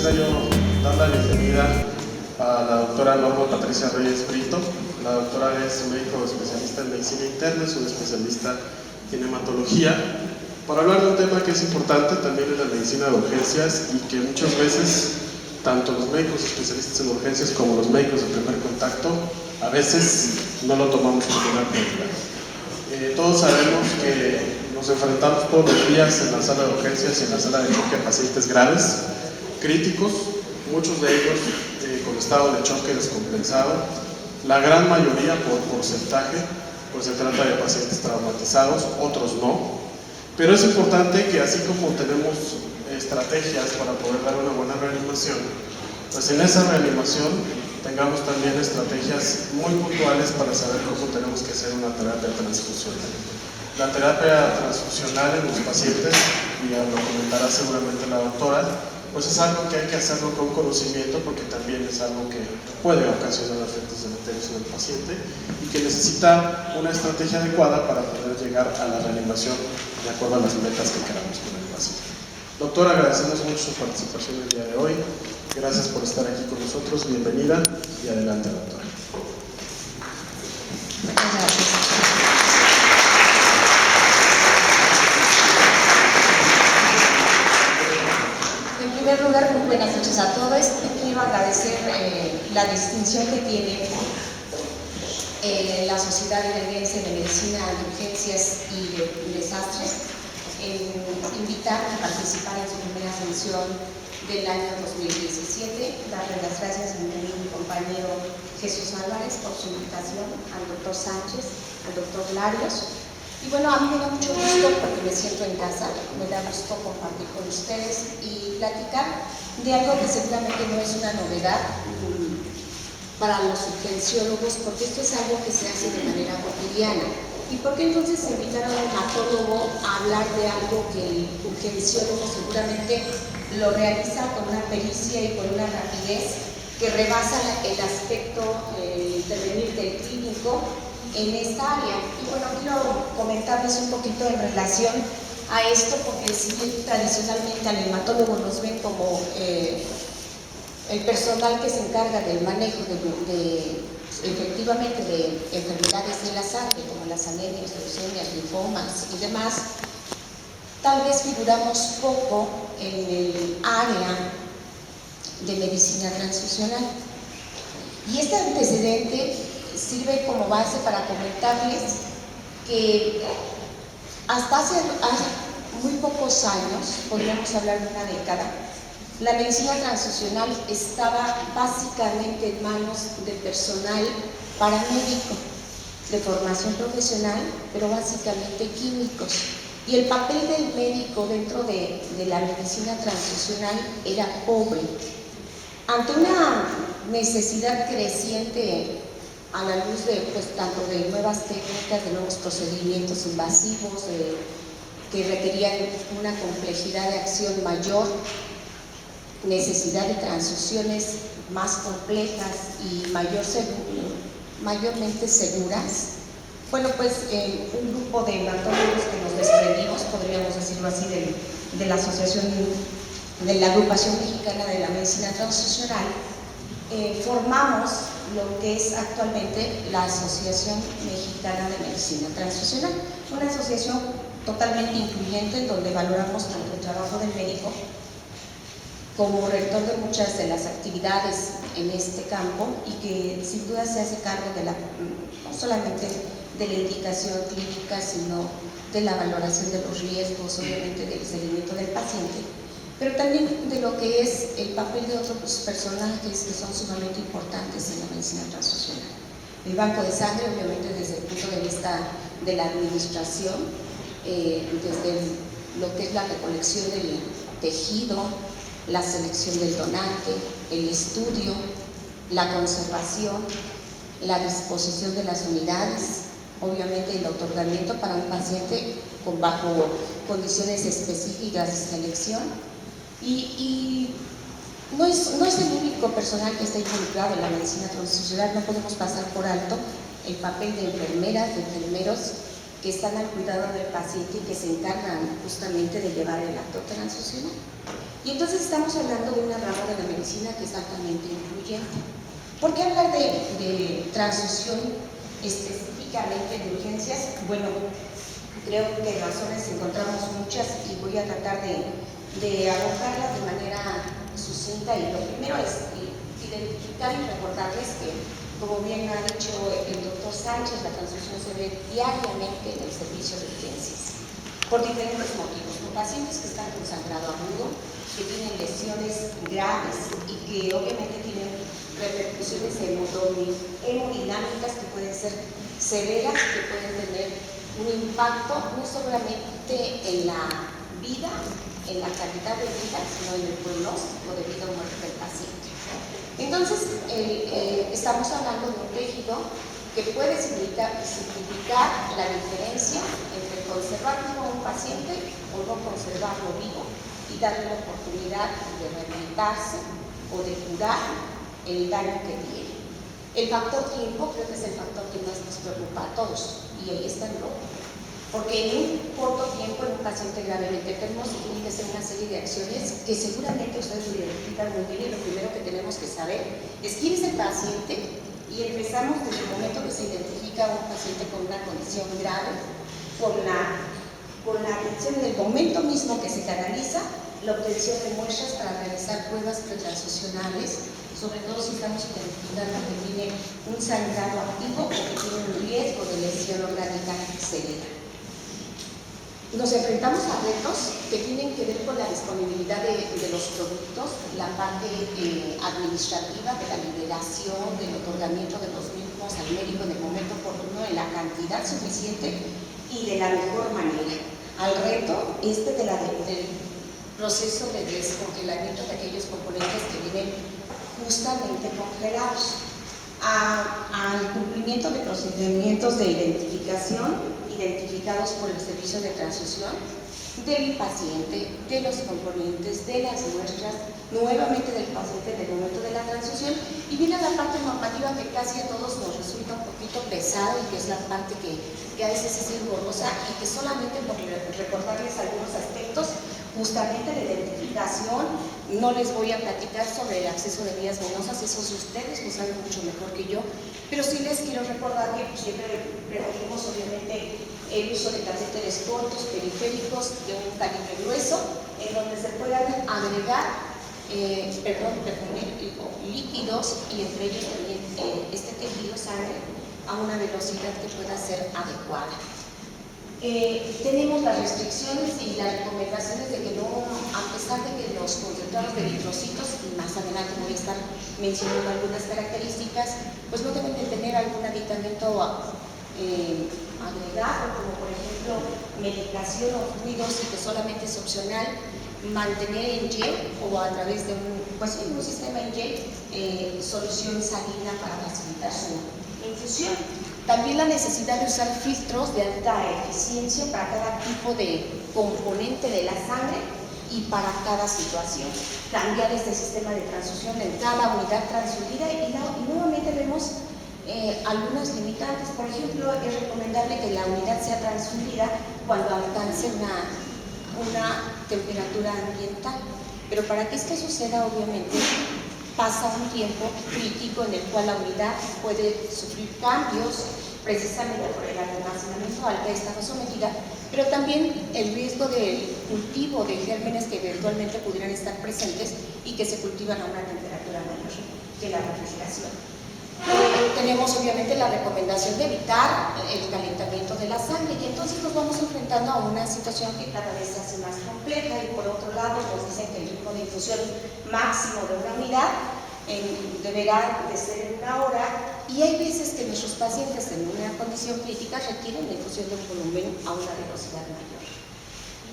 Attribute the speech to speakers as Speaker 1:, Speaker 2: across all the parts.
Speaker 1: quisiera yo dar la bienvenida a la doctora Norma Patricia Reyes Brito. La doctora es médico especialista en medicina interna, es una especialista en hematología, para hablar de un tema que es importante también en la medicina de urgencias y que muchas veces tanto los médicos especialistas en urgencias como los médicos de primer contacto a veces no lo tomamos como una prioridad. Todos sabemos que nos enfrentamos todos los días en la sala de urgencias y en la sala de choque a pacientes graves, críticos, muchos de ellos con estado de choque descompensado. La gran mayoría, por porcentaje, pues se trata de pacientes traumatizados, otros no. Pero es importante que así como tenemos estrategias para poder dar una buena reanimación, pues en esa reanimación tengamos también estrategias muy puntuales para saber cómo tenemos que hacer una terapia transfusional. La terapia transfusional en los pacientes, y lo comentará seguramente la doctora, pues es algo que hay que hacerlo con conocimiento porque también es algo que puede ocasionar efectos deleterios en el paciente y que necesita una estrategia adecuada para poder llegar a la reanimación de acuerdo a las metas que queramos con el paciente. Doctora, agradecemos mucho su participación el día de hoy. Gracias por estar aquí con nosotros. Bienvenida y adelante, doctora.
Speaker 2: Muchas gracias. En primer lugar, muy buenas noches a todos. Quiero agradecer la distinción que tiene la Sociedad Iraniense de Medicina de Urgencias y de Desastres en invitar a participar en su primera sesión del año 2017. Darle las gracias a mi compañero Jesús Álvarez por su invitación, al doctor Sánchez, al doctor Larios. Y bueno, a mí me da mucho gusto porque me siento en casa, me da gusto compartir con ustedes y platicar de algo que seguramente no es una novedad para los urgenciólogos, porque esto es algo que se hace de manera cotidiana. ¿Y por qué entonces invitar a un hematólogo a hablar de algo que el urgenciólogo seguramente lo realiza con una pericia y con una rapidez que rebasa el aspecto intervenir del clínico en esta área? Y bueno, quiero comentarles un poquito en relación a esto, porque si bien tradicionalmente al hematólogo nos ven como el personal que se encarga del manejo efectivamente de enfermedades de la sangre, como las anemias, leucemias, linfomas y demás, tal vez figuramos poco en el área de medicina transfusional. Y este antecedente sirve como base para comentarles que hasta hace muy pocos años, podríamos hablar de una década, la medicina transfusional estaba básicamente en manos de personal paramédico, de formación profesional, pero básicamente químicos. Y el papel del médico dentro de la medicina transfusional era pobre. Ante una necesidad creciente a la luz de, tanto de nuevas técnicas, de nuevos procedimientos invasivos, que requerían una complejidad de acción mayor, necesidad de transfusiones más complejas y mayormente seguras. Bueno, pues un grupo de hematólogos que nos desprendimos, podríamos decirlo así, de la asociación, de la agrupación mexicana de la medicina transfusional, formamos lo que es actualmente la Asociación Mexicana de Medicina Transfusional, una asociación totalmente incluyente en donde valoramos tanto el trabajo del médico como rector de muchas de las actividades en este campo y que sin duda se hace cargo de no solamente de la indicación clínica, sino de la valoración de los riesgos, obviamente del seguimiento del paciente, pero también de lo que es el papel de otros personajes que son sumamente importantes en la medicina transfusional. El banco de sangre, obviamente desde el punto de vista de la administración, desde lo que es la recolección del tejido, la selección del donante, el estudio, la conservación, la disposición de las unidades, obviamente el otorgamiento para un paciente bajo condiciones específicas de selección y no es el único personal que está involucrado en la medicina transfusional. No podemos pasar por alto el papel de enfermeras, de enfermeros que están al cuidado del paciente y que se encargan justamente de llevar el acto transfusional. Y entonces estamos hablando de una rama de medicina que es altamente influyente. ¿Por qué hablar de transfusión específicamente de urgencias? Bueno, creo que razones encontramos muchas y voy a tratar de abordarlas de manera sucinta. Y lo primero es identificar y recordarles que, como bien ha dicho el doctor Sánchez, la transfusión se ve diariamente en el servicio de urgencias por diferentes motivos, por pacientes que están con sangrado agudo, que tienen lesiones graves y que obviamente tienen repercusiones hemodinámicas que pueden ser severas, que pueden tener un impacto no solamente en la vida, en la calidad de vida, sino en el pronóstico de vida o muerte del paciente. Entonces, estamos hablando de un tejido que puede significar la diferencia entre conservar vivo a un paciente o no conservarlo vivo y darle la oportunidad de rehabilitarse o de curar el daño que tiene. El factor tiempo creo que es el factor que más nos preocupa a todos, y ahí está el rojo. Porque en un corto tiempo, en un paciente gravemente enfermo, se tiene que hacer una serie de acciones que seguramente ustedes lo identifican muy bien, y lo primero que tenemos que saber es quién es el paciente, y empezamos desde el momento que se identifica a un paciente con una condición grave, con la atención en el momento mismo que se canaliza, la obtención de muestras para realizar pruebas pretransfusionales, sobre todo si estamos identificando que tiene un sangrado activo o que tiene un riesgo de lesión orgánica severa. Nos enfrentamos a retos que tienen que ver con la disponibilidad de los productos, la parte administrativa de la liberación, del otorgamiento de los mismos al médico en el momento oportuno, en la cantidad suficiente y de la mejor manera. Al reto del proceso de descongelamiento de aquellos componentes que vienen justamente congelados, al cumplimiento de procedimientos de identificación identificados por el servicio de transfusión del paciente, de los componentes, de las muestras, nuevamente del paciente en el momento de la transfusión, y viene la parte normativa que casi a todos nos resulta un poquito pesada y que es la parte que a veces es engorrosa, y que solamente por recordarles algunos aspectos, justamente de identificación, no les voy a platicar sobre el acceso de vías venosas, esos ustedes lo saben mucho mejor que yo, pero sí les quiero recordar que siempre preferimos obviamente el uso de catéteres cortos, periféricos, de un calibre grueso, en donde se puedan agregar líquidos, y entre ellos también este tejido sangre a una velocidad que pueda ser adecuada. Tenemos las restricciones y las recomendaciones de que no, a pesar de que los concentrados de eritrocitos, y más adelante voy a estar mencionando algunas características, pues no deben de tener algún aditamento agregado, como por ejemplo medicación o fluidos, y que solamente es opcional mantener en gel o a través de un sistema en gel, solución salina para facilitar su infusión. También la necesidad de usar filtros de alta eficiencia para cada tipo de componente de la sangre y para cada situación. Cambiar este sistema de transfusión en cada unidad transfundida, y nuevamente vemos algunas limitantes. Por ejemplo, es recomendable que la unidad sea transfundida cuando alcance una temperatura ambiental, pero para que esto suceda, obviamente pasa un tiempo crítico en el cual la unidad puede sufrir cambios precisamente por el almacenamiento al que estaba sometida, pero también el riesgo del cultivo de gérmenes que eventualmente pudieran estar presentes y que se cultivan a una temperatura mayor que la refrigeración. Tenemos obviamente la recomendación de evitar el calentamiento de la sangre, y entonces nos vamos enfrentando a una situación que cada vez se hace más compleja, y por otro lado nos dicen que el ritmo de infusión máximo de una unidad deberá de ser en 1 hora, y hay veces que nuestros pacientes en una condición crítica requieren la infusión de un volumen a una velocidad mayor.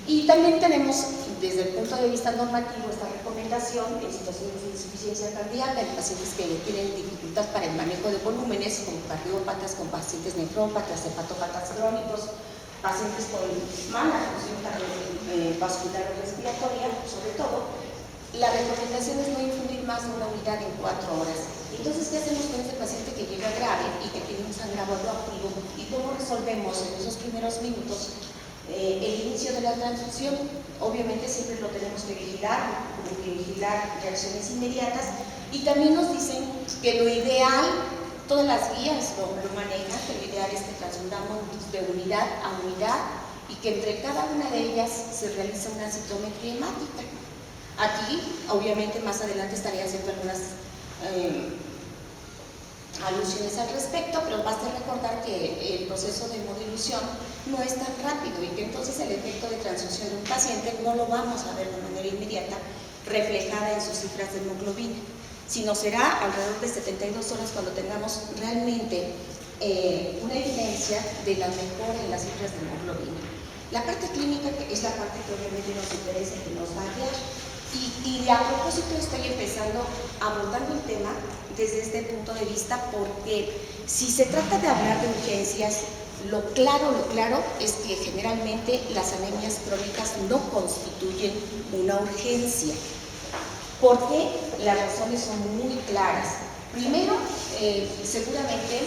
Speaker 2: Y también tenemos, desde el punto de vista normativo, esta recomendación en situaciones de insuficiencia cardíaca, en pacientes que tienen dificultad para el manejo de volúmenes, como cardiópatas, con pacientes nefrópatas, hepatópatas crónicos, pacientes con mala función vascular o respiratoria, sobre todo. La recomendación es no infundir más de una unidad en 4 horas. Entonces, ¿qué hacemos con este paciente que llega grave y que tiene un sangrado activo? ¿Y cómo resolvemos en esos primeros minutos el inicio de la transfusión? Obviamente siempre lo tenemos que vigilar vigilar reacciones inmediatas, y también nos dicen que lo ideal, todas las guías lo manejan, que lo ideal es que transfundamos de unidad a unidad y que entre cada una de ellas se realiza una citometría hemática. Aquí, obviamente, más adelante estaría haciendo algunas alusiones al respecto, pero basta recordar que el proceso de hemodilución no es tan rápido y que entonces el efecto de transfusión de un paciente no lo vamos a ver de manera inmediata reflejada en sus cifras de hemoglobina, sino será alrededor de 72 horas cuando tengamos realmente una evidencia de la mejora en las cifras de hemoglobina. La parte clínica es la parte que obviamente nos interesa y que nos va a guiar. Y a propósito estoy empezando abordando el tema desde este punto de vista, porque si se trata de hablar de urgencias, lo claro es que generalmente las anemias crónicas no constituyen una urgencia, porque las razones son muy claras. Primero, seguramente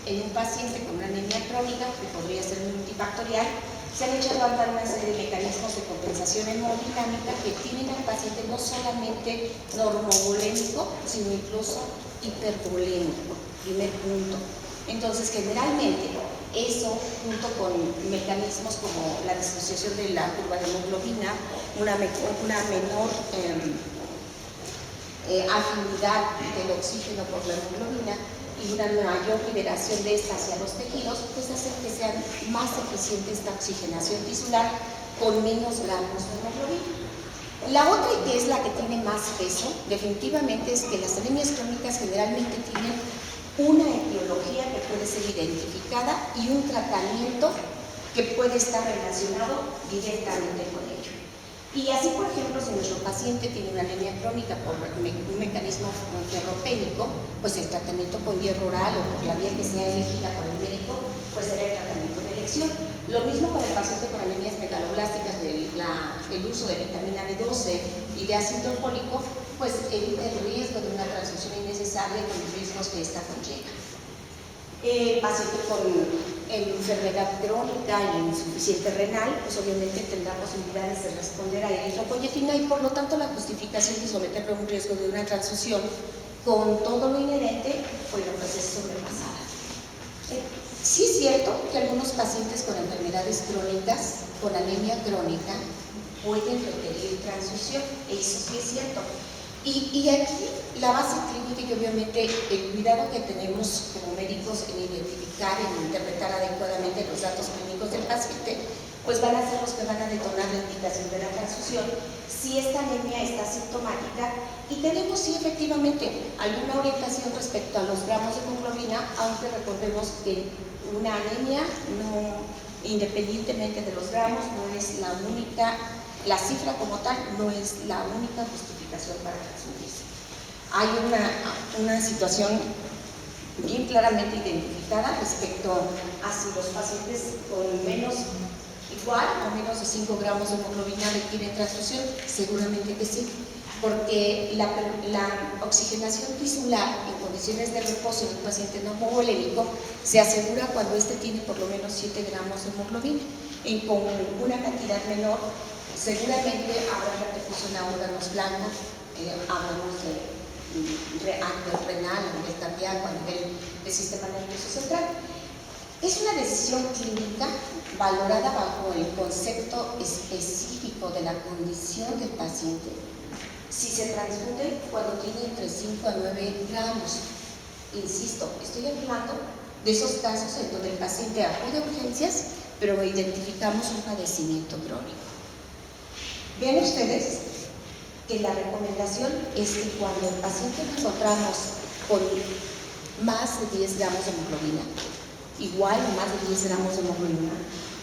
Speaker 2: en un paciente con una anemia crónica, que podría ser multifactorial, se han echado a andar una serie de mecanismos de compensación hemodinámica que tienen al paciente no solamente normovolémico, sino incluso hipervolémico. Primer punto. Entonces, generalmente, eso, junto con mecanismos como la disociación de la curva de hemoglobina, una menor afinidad del oxígeno por la hemoglobina y una mayor liberación de esta hacia los tejidos, pues hace que sea más eficiente esta oxigenación tisular con menos gramos de hemoglobina. La otra, y que es la que tiene más peso, definitivamente es que las anemias crónicas generalmente tienen una etiología que puede ser identificada y un tratamiento que puede estar relacionado directamente con ello. Y así, por ejemplo, si nuestro paciente tiene una anemia crónica por un mecanismo ferropénico, pues el tratamiento con hierro oral o por la vía que sea elegida por el médico, pues será el tratamiento de elección. Lo mismo con el paciente con anemias megaloblásticas, el uso de vitamina B12 y de ácido fólico, pues evita el riesgo de una transfusión innecesaria con los riesgos que esta conlleva. Paciente con enfermedad crónica y insuficiente renal, pues obviamente tendrá posibilidades de responder a eritropoyetina y por lo tanto la justificación de someterlo a un riesgo de una transfusión con todo lo inherente, pues es sobrepasada. Sí es cierto que algunos pacientes con enfermedades crónicas, con anemia crónica, pueden requerir transfusión, eso sí es cierto. Y aquí la base clínica y obviamente el cuidado que tenemos como médicos en identificar, en interpretar adecuadamente los datos clínicos del paciente, pues van a ser los que van a detonar la indicación de la transfusión si esta anemia está sintomática y tenemos sí efectivamente alguna orientación respecto a los gramos de hemoglobina, aunque recordemos que una anemia, no, independientemente de los gramos, no es la única, la cifra como tal no es la única justificación para transfundirse. Hay una situación bien claramente identificada respecto a si los pacientes con menos igual o menos de 5 gramos de hemoglobina requieren transfusión, seguramente que sí, porque la oxigenación tisular en condiciones de reposo en un paciente normovolémico se asegura cuando éste tiene por lo menos 7 gramos de hemoglobina. Con una cantidad menor, seguramente habrá repercusión a órganos blancos, hablamos de acto renal, a nivel cardíaco, a nivel del sistema nervioso central. Es una decisión clínica valorada bajo el concepto específico de la condición del paciente. Si se transfunde cuando tiene entre 5 a 9 gramos. Insisto, estoy hablando de esos casos en donde el paciente acude a urgencias, pero identificamos un padecimiento crónico. Vean ustedes que la recomendación es que cuando el paciente lo encontramos con más de 10 gramos de hemoglobina, igual o más de 10 gramos de hemoglobina,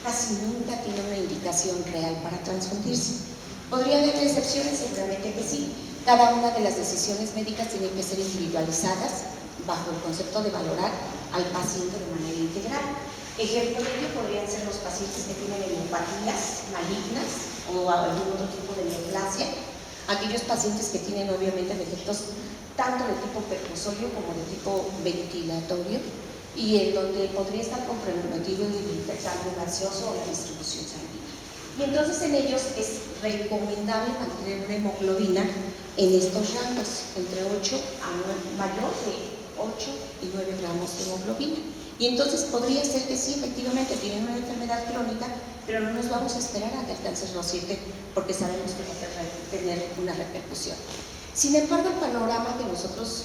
Speaker 2: casi nunca tiene una indicación real para transfundirse. ¿Podría haber excepciones? Seguramente que sí. Cada una de las decisiones médicas tiene que ser individualizadas bajo el concepto de valorar al paciente de manera integral. Ejemplo de ello podrían ser los pacientes que tienen hemopatías malignas o algún otro tipo de neoplasia, aquellos pacientes que tienen obviamente defectos tanto de tipo perfusorio como de tipo ventilatorio y en donde podría estar comprometido el intercambio gaseoso o la distribución sanguínea. Y entonces en ellos es recomendable mantener una hemoglobina en estos rangos, entre 8 a 9, mayor de 8 y 9 gramos de hemoglobina. Y entonces podría ser que sí, efectivamente tienen una enfermedad crónica, pero no nos vamos a esperar a que alcancen los 7 porque sabemos que va a tener una repercusión. Sin embargo, el panorama que nosotros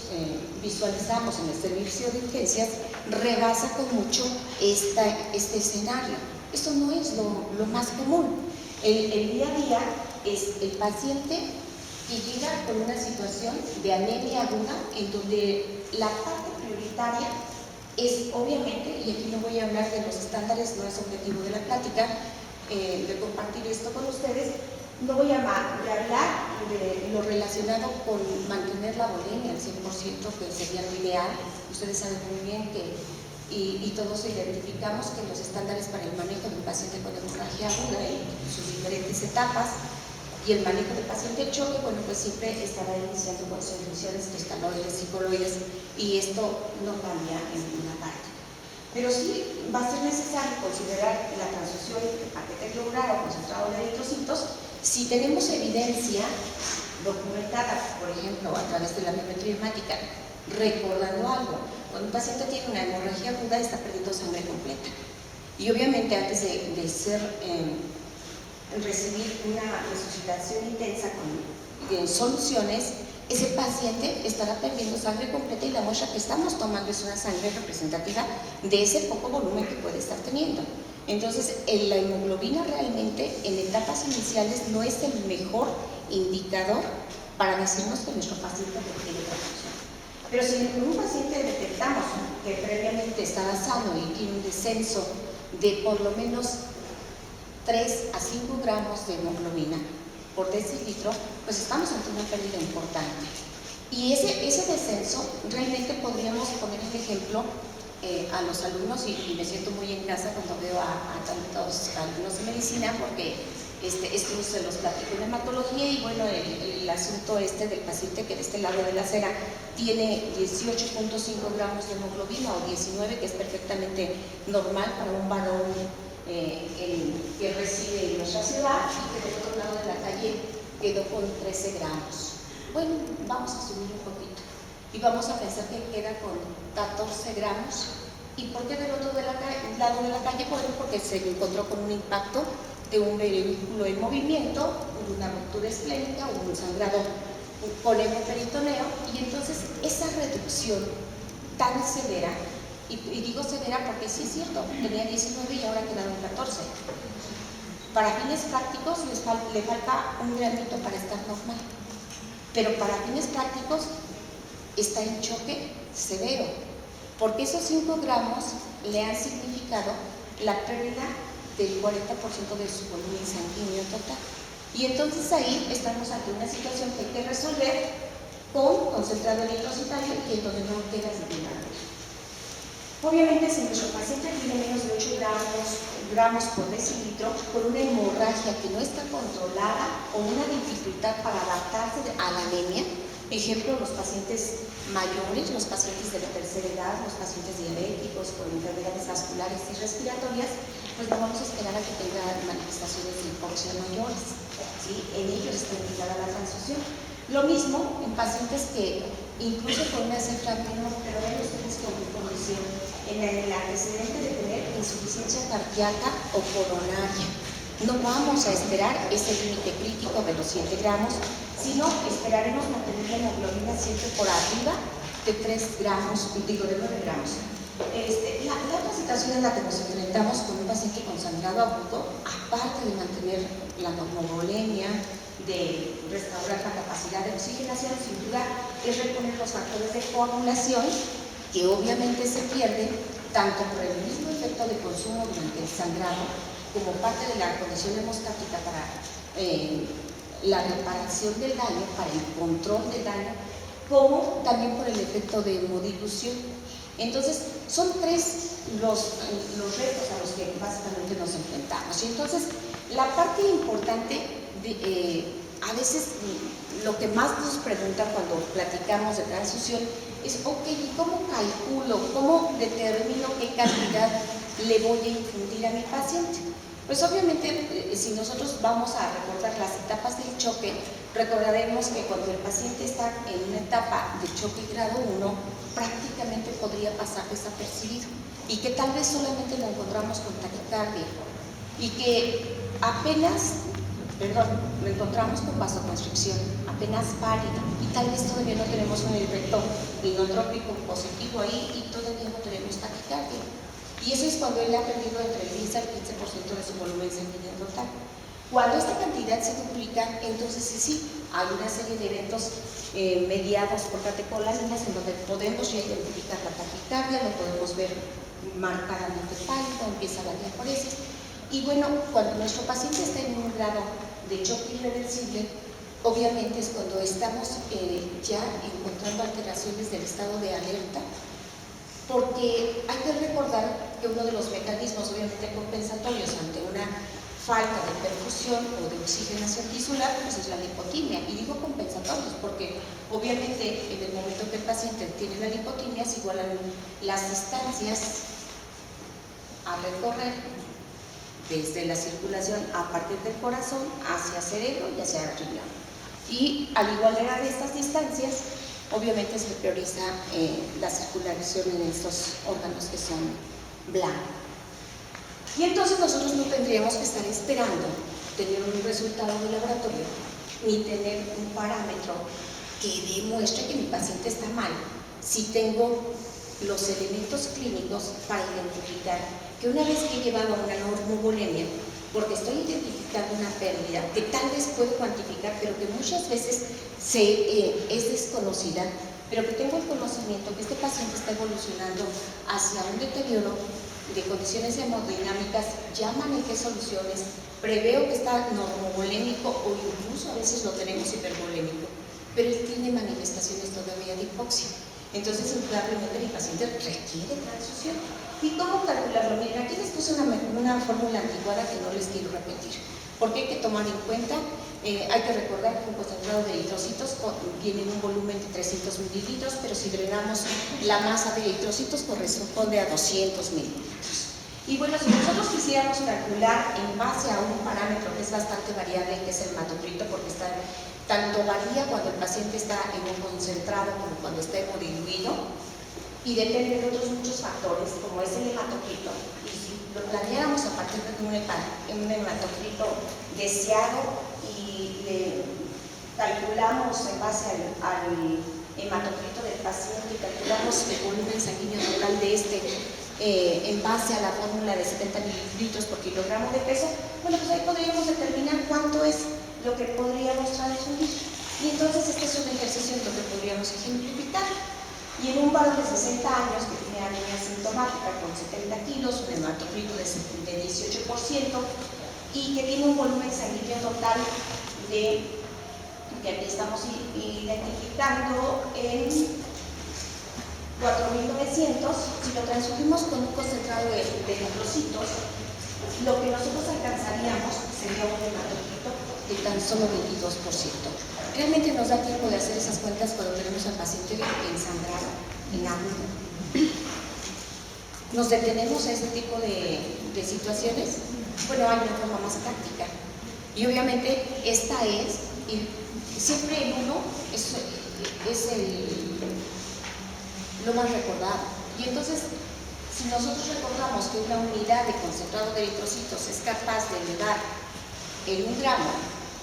Speaker 2: visualizamos en el servicio de urgencias rebasa con mucho este escenario. Esto no es lo más común. El día a día es el paciente que llega con una situación de anemia aguda en donde la parte prioritaria es obviamente, y aquí no voy a hablar de los estándares, no es objetivo de la plática, de compartir esto con ustedes, no voy a hablar de lo relacionado con mantener la volemia al 100%, que sería lo ideal. Ustedes saben muy bien que, y todos identificamos que los estándares para el manejo de un paciente con hemorragia aguda en sus diferentes etapas y el manejo del paciente en choque, bueno, pues siempre estará iniciando con soluciones cristalóides y coloides, y esto no cambia en ninguna parte. Pero sí va a ser necesario considerar la transfusión de paquete globular o concentrado de eritrocitos si tenemos evidencia documentada, por ejemplo, a través de la biometría hemática, recordando algo. Cuando un paciente tiene una hemorragia aguda, está perdiendo sangre completa. Y obviamente antes de recibir una resucitación intensa con soluciones, ese paciente estará perdiendo sangre completa y la muestra que estamos tomando es una sangre representativa de ese poco volumen que puede estar teniendo. Entonces, la hemoglobina realmente en etapas iniciales no es el mejor indicador para decirnos que nuestro paciente requiere transfusión. Pero si en un paciente detectamos que previamente estaba sano y tiene un descenso de por lo menos 3 a 5 gramos de hemoglobina por decilitro, pues estamos ante una pérdida importante. Y ese descenso, realmente podríamos poner el ejemplo a los alumnos, y me siento muy en casa cuando veo a tantos alumnos de medicina, porque esto se los platico en hematología, y bueno, el asunto del paciente que de este lado de la acera tiene 18.5 gramos de hemoglobina o 19, que es perfectamente normal para un varón que reside en nuestra ciudad, y que del otro lado de la calle quedó con 13 gramos. Bueno, vamos a subir un poquito y vamos a pensar que queda con 14 gramos. ¿Y por qué del otro lado de la calle? Bueno, porque se encontró con un impacto de un vehículo en movimiento, una ruptura esplénica, un sangrado con hemoperitoneo, y entonces esa reducción tan severa, y digo severa porque sí es cierto, tenía 19 y ahora quedaron 14. Para fines prácticos le falta un gramito para estar normal, pero para fines prácticos está en choque severo, porque esos 5 gramos le han significado la pérdida del 40% de su volumen sanguíneo total. Y entonces ahí estamos ante una situación que hay que resolver con concentrado eritrocitario, y en donde no queda ninguna. Obviamente, si nuestro paciente tiene menos de 8 gramos por decilitro, con una hemorragia que no está controlada o una dificultad para adaptarse a la anemia, ejemplo, los pacientes mayores, los pacientes de la tercera edad, los pacientes diabéticos con enfermedades vasculares y respiratorias, pues no vamos a esperar a que tenga manifestaciones de hipoxia mayores, ¿sí? En ellos está indicada la transfusión. Lo mismo en pacientes que incluso con una cefra menor, pero ven ustedes con condición en el antecedente de tener insuficiencia cardíaca o coronaria. No vamos a esperar ese límite crítico de los 7 gramos, sino esperaremos mantener la hemoglobina siempre por arriba de 3 gramos, digo de 9 gramos. La otra situación en la que nos enfrentamos con un paciente con sangrado agudo, aparte de mantener la normovolemia, de restaurar la capacidad de oxigenación, sin duda es reponer los factores de coagulación, que obviamente se pierden tanto por el mismo efecto de consumo durante el sangrado, como parte de la condición hemostática para la reparación del daño, para el control del daño, como también por el efecto de hemodilución. Entonces, son 3 los retos a los que básicamente nos enfrentamos. Y entonces, la parte importante, a veces lo que más nos preguntan cuando platicamos de transfusión es, ok, ¿y cómo calculo, cómo determino qué cantidad le voy a infundir a mi paciente? Pues obviamente, si nosotros vamos a recordar las etapas del choque, recordaremos que cuando el paciente está en una etapa de choque grado 1, prácticamente podría pasar desapercibido y que tal vez solamente lo encontramos con taquicardia y que lo encontramos con vasoconstricción, apenas pálido, y tal vez todavía no tenemos un efecto inotrópico positivo ahí y todavía no tenemos taquicardia. Y eso es cuando él ha perdido entre el 10 al 15% de su volumen sanguíneo total. Cuando esta cantidad se duplica, entonces sí, hay una serie de eventos mediados por catecolaminas en donde podemos ya identificar la taquicardia, lo podemos ver marcadamente pálido, empieza la diaforesis. Y bueno, cuando nuestro paciente está en un grado de choque irreversible, obviamente es cuando estamos ya encontrando alteraciones del estado de alerta, porque hay que recordar que uno de los mecanismos obviamente compensatorios ante una falta de perfusión o de oxigenación tisular pues es la lipotimia, y digo compensatorios porque obviamente en el momento que el paciente tiene la lipotimia se igualan las distancias a recorrer desde la circulación a partir del corazón hacia cerebro y hacia el riñón, y al igualar de estas distancias obviamente se prioriza la circulación en estos órganos que son blancos. Y entonces nosotros no tendríamos que estar esperando tener un resultado de laboratorio ni tener un parámetro que demuestre que mi paciente está mal si tengo los elementos clínicos para identificar que una vez que he llevado a una normovolemia, porque estoy identificando una pérdida que tal vez puedo cuantificar, pero que muchas veces es desconocida, pero que tengo el conocimiento que este paciente está evolucionando hacia un deterioro de condiciones hemodinámicas, ya manejé soluciones, preveo que está normovolémico o incluso a veces lo tenemos hipervolémico, pero él tiene manifestaciones todavía de hipoxia. Entonces, indudablemente el paciente requiere transfusión. ¿Y cómo calcularlo? Miren, aquí les puse una fórmula anticuada que no les quiero repetir, porque hay que tomar en cuenta, hay que recordar que un concentrado de eritrocitos tiene un volumen de 300 mililitros, pero si drenamos la masa de eritrocitos corresponde a 200 mililitros. Y bueno, si nosotros quisiéramos calcular en base a un parámetro que es bastante variable, que es el hematocrito, porque tanto varía cuando el paciente está en un concentrado como cuando está hemodiluido, y depende de otros muchos factores, como es el hematocrito. Y si lo planeáramos a partir de un hematocrito deseado y le calculamos en base al hematocrito del paciente, calculamos el volumen sanguíneo total de en base a la fórmula de 70 mililitros por kilogramo de peso, bueno, pues ahí podríamos determinar cuánto es lo que podríamos transfundir. Y entonces este es un ejercicio en donde podríamos ejemplificar. Y en un varón de 60 años que tiene anemia sintomática con 70 kilos, un hematocrito de 18% y que tiene un volumen sanguíneo total que aquí estamos identificando en 4.900, si lo transfundimos con un concentrado de eritrocitos, lo que nosotros alcanzaríamos sería un hematocrito de tan solo 22%. Realmente nos da tiempo de hacer esas cuentas cuando tenemos al paciente ensangrado en agudo. ¿Nos detenemos a este tipo de situaciones? Bueno, hay una forma más práctica. Y obviamente esta es, y siempre el 1 es lo más recordado. Y entonces, si nosotros recordamos que una unidad de concentrado de eritrocitos es capaz de elevar en 1 gramo,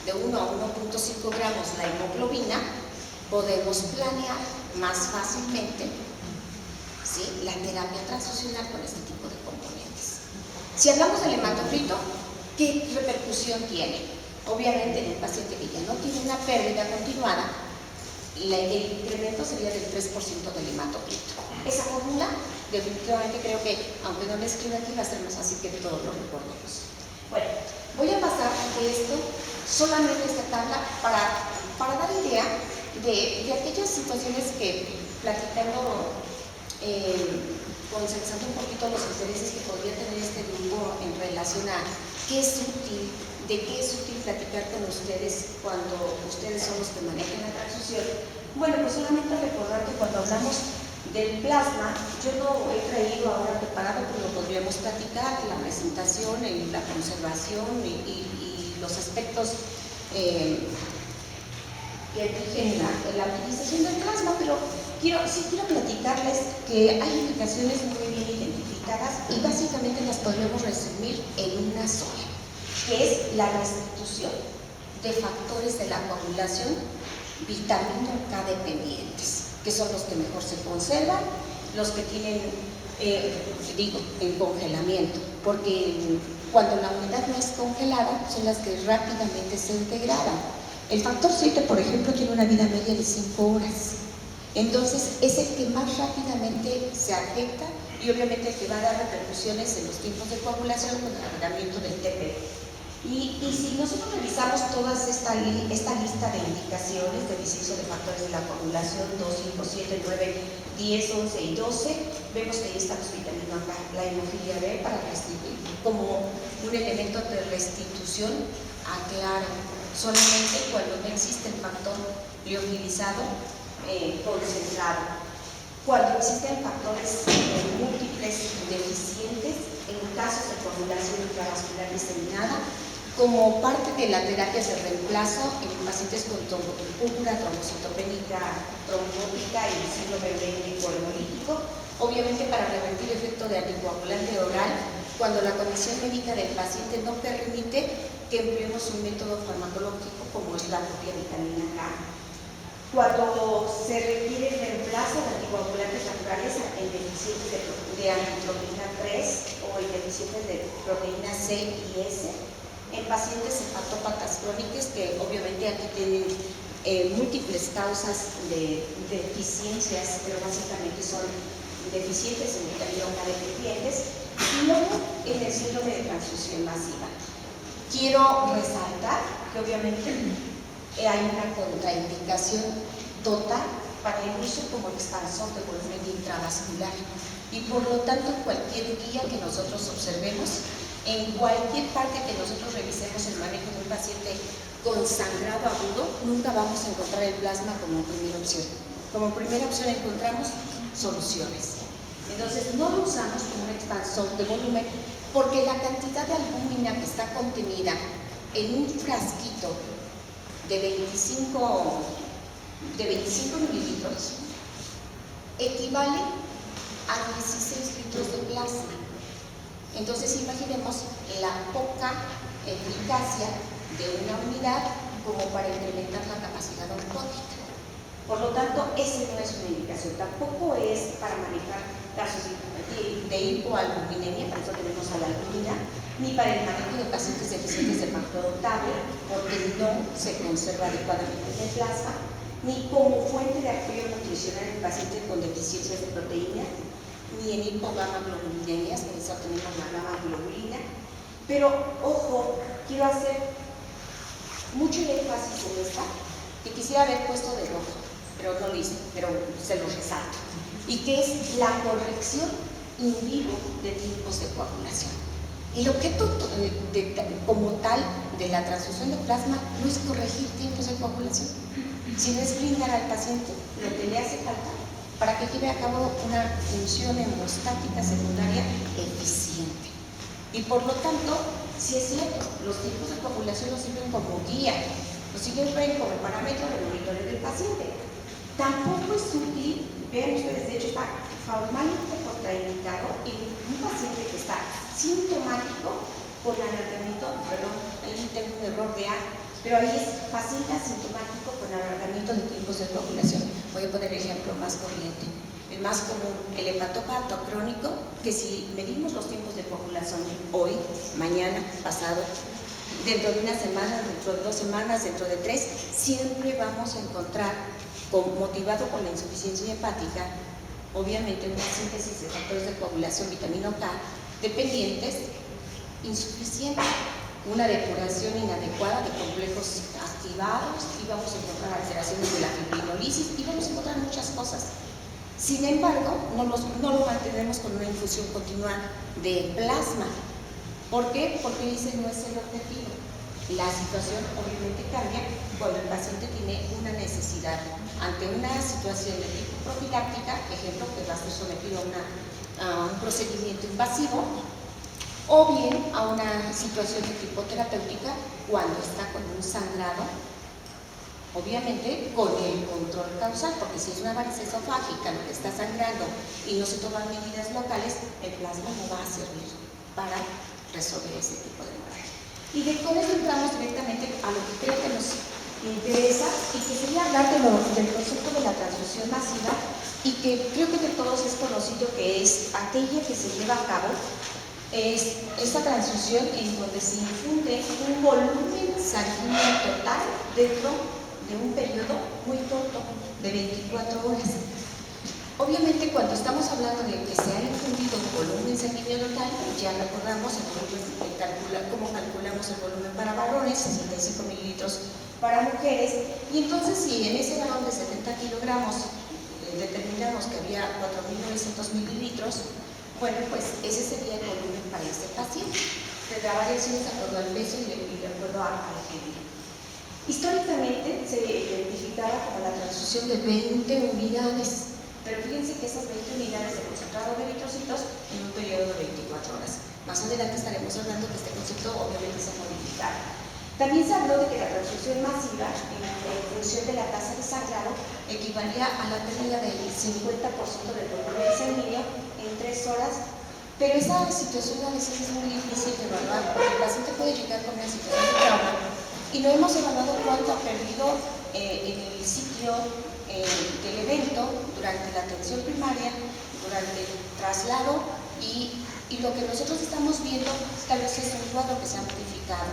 Speaker 2: de 1 a 1.5 gramos la hemoglobina, podemos planear más fácilmente, ¿sí?, la terapia transfusional con este tipo de componentes. Si hablamos del hematocrito, ¿qué repercusión tiene? Obviamente en el paciente que ya no tiene una pérdida continuada, el incremento sería del 3% del hematocrito. Esa fórmula, definitivamente creo que, aunque no la escriba aquí, va a ser más fácil que todos lo recordemos. Bueno, voy a pasar de esto, solamente esta tabla, para dar idea de aquellas situaciones que, platicando, consensando un poquito los intereses que podría tener este grupo en relación a qué es útil, de qué es útil platicar con ustedes cuando ustedes son los que manejan la transfusión. Bueno, pues solamente recordar que cuando hablamos del plasma, yo lo he traído ahora preparado, pero lo podríamos platicar en la presentación, en la conservación y los aspectos que rigen la utilización del plasma, pero sí quiero platicarles que hay indicaciones muy bien identificadas y básicamente las podríamos resumir en una sola, que es la restitución de factores de la coagulación vitamina K dependientes, que son los que mejor se conservan, los que tienen, en congelamiento, porque cuando la unidad no es congelada son las que rápidamente se degradan. El factor 7, por ejemplo, tiene una vida media de 5 horas. Entonces, es el que más rápidamente se afecta y obviamente el que va a dar repercusiones en los tiempos de coagulación con el alargamiento del TP. Y si nosotros revisamos toda esta lista de indicaciones de diseño de factores de la coagulación 2, 5, 7, 9, 10, 11 y 12, vemos que ahí estamos vitamina K, la hemofilia B para restituir como un elemento de restitución aclaro, solamente cuando no existe el factor liofilizado concentrado. Cuando existen factores múltiples deficientes en casos de coagulación intravascular diseminada, como parte de la terapia de reemplazo en pacientes con púrpura trombocitopénica trombótica y síndrome hemolítico hemolítico, obviamente para revertir el efecto de anticoagulante oral, cuando la condición médica del paciente no permite que empleemos un método farmacológico como es la propia vitamina K. Cuando se requiere el reemplazo de anticoagulantes naturales en deficientes de antiproteína 3 o en deficientes de proteína C y S, en pacientes hepatópatas crónicas que obviamente aquí tienen múltiples causas de deficiencias, pero básicamente son deficientes en vitamina K deficientes, y luego en el síndrome de transfusión masiva. Quiero resaltar que obviamente hay una contraindicación total para el uso como expansor de volumen intravascular y por lo tanto cualquier guía que nosotros observemos, en cualquier parte que nosotros revisemos el manejo de un paciente con sangrado agudo, nunca vamos a encontrar el plasma como primera opción. Como primera opción encontramos soluciones. Entonces no lo usamos como un expansor de volumen porque la cantidad de albúmina que está contenida en un frasquito de 25 mililitros equivale a 16 litros de plasma. Entonces imaginemos la poca eficacia de una unidad como para incrementar la capacidad oncótica. Por lo tanto, esa no es una indicación, tampoco es para manejar casos de hipoalbuminemia, por eso tenemos a la albumina, ni para el manejo de pacientes deficientes de factor octavo, porque no se conserva adecuadamente en el plasma, ni como fuente de apoyo nutricional en pacientes con deficiencias de proteína, ni en hipogamaglobulinemias, por eso tenemos la gamma globulina. Pero, ojo, quiero hacer mucho énfasis en esta, que quisiera haber puesto de rojo, pero no lo hice, pero se lo resalto, y que es la corrección in vivo de tipos de coagulación. El objeto como tal de la transfusión de plasma no es corregir tiempos de coagulación, sino es brindar al paciente lo que le hace falta para que lleve a cabo una función hemostática secundaria eficiente. Y por lo tanto, si es cierto, los tiempos de coagulación nos sirven como guía, nos sirven como parámetro de monitoreo del paciente. Tampoco es útil, vean ustedes, de hecho está formalmente contraindicado en un paciente que está sintomático con alargamiento, perdón, ahí tengo un error de A, pero ahí es paciente asintomático con alargamiento de tiempos de coagulación. Voy a poner el ejemplo más corriente. El más común, el hepatopato crónico, que si medimos los tiempos de coagulación hoy, mañana, pasado, dentro de una semana, dentro de 2 semanas, dentro de 3, siempre vamos a encontrar, motivado por la insuficiencia hepática, obviamente una síntesis de factores de coagulación vitamina K dependientes insuficiente, una depuración inadecuada de complejos activados, y vamos a encontrar alteraciones de la fibrinolisis y vamos a encontrar muchas cosas. Sin embargo, no lo mantenemos con una infusión continua de plasma. ¿Por qué? Porque ese no es el objetivo. La situación obviamente cambia cuando el paciente tiene una necesidad ante una situación de tipo profiláctica, ejemplo, que va a ser sometido a un procedimiento invasivo, o bien a una situación de tipo terapéutica cuando está con un sangrado, obviamente con el control causal, porque si es una varices esofágica lo que está sangrando y no se toman medidas locales, el plasma no va a servir para resolver ese tipo de muerte. Y con esto entramos directamente a lo que creo que nos interesa y que sería hablar del concepto de la transfusión masiva, y que creo que de todos es conocido, que es aquella que se lleva a cabo, es esta transfusión en donde se infunde un volumen sanguíneo total dentro de un periodo muy corto de 24 horas. Obviamente, cuando estamos hablando de que se ha infundido un volumen sanguíneo total, ya recordamos cómo calculamos el volumen para varones, 65 mililitros para mujeres, y entonces si en ese varón de 70 kilogramos determinamos que había 4.900 mililitros, bueno, pues ese sería el volumen para este paciente. Tendrá variaciones de acuerdo al peso y de acuerdo al género. Históricamente se identificaba como la transfusión de 20 unidades, pero fíjense que esas 20 unidades de concentrado de eritrocitos en un periodo de 24 horas. Más adelante estaremos hablando que este concepto obviamente se ha modificado. También se habló de que la transfusión masiva, en función de la tasa de sangrado, equivalía a la pérdida del 50% del volumen sanguíneo en 3 horas, pero esa situación a veces es muy difícil de evaluar, porque el paciente puede llegar con una situación de trauma y no hemos evaluado cuánto ha perdido en el sitio del evento, durante la atención primaria, durante el traslado, y lo que nosotros estamos viendo tal vez es un cuadro que se ha modificado.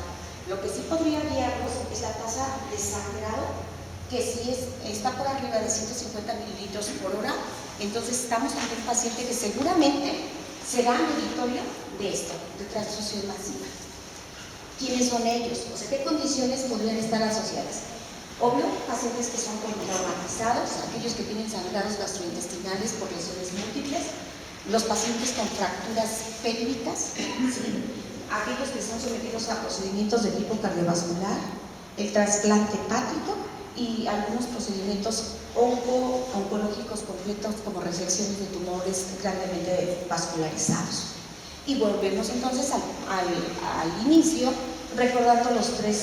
Speaker 2: Lo que sí podría guiarnos es la tasa de sangrado, que si está por arriba de 150 mililitros por hora, entonces estamos ante un paciente que seguramente será meritorio de esto, de transfusión masiva. ¿Quiénes son ellos? O sea, ¿qué condiciones podrían estar asociadas? Obvio, pacientes que son traumatizados, aquellos que tienen sangrados gastrointestinales por lesiones múltiples, los pacientes con fracturas pélvicas, ¿sí?, aquellos que son sometidos a procedimientos de tipo cardiovascular, el trasplante hepático y algunos procedimientos oncológicos completos como resecciones de tumores grandemente vascularizados. Y volvemos entonces al inicio, recordando las cosas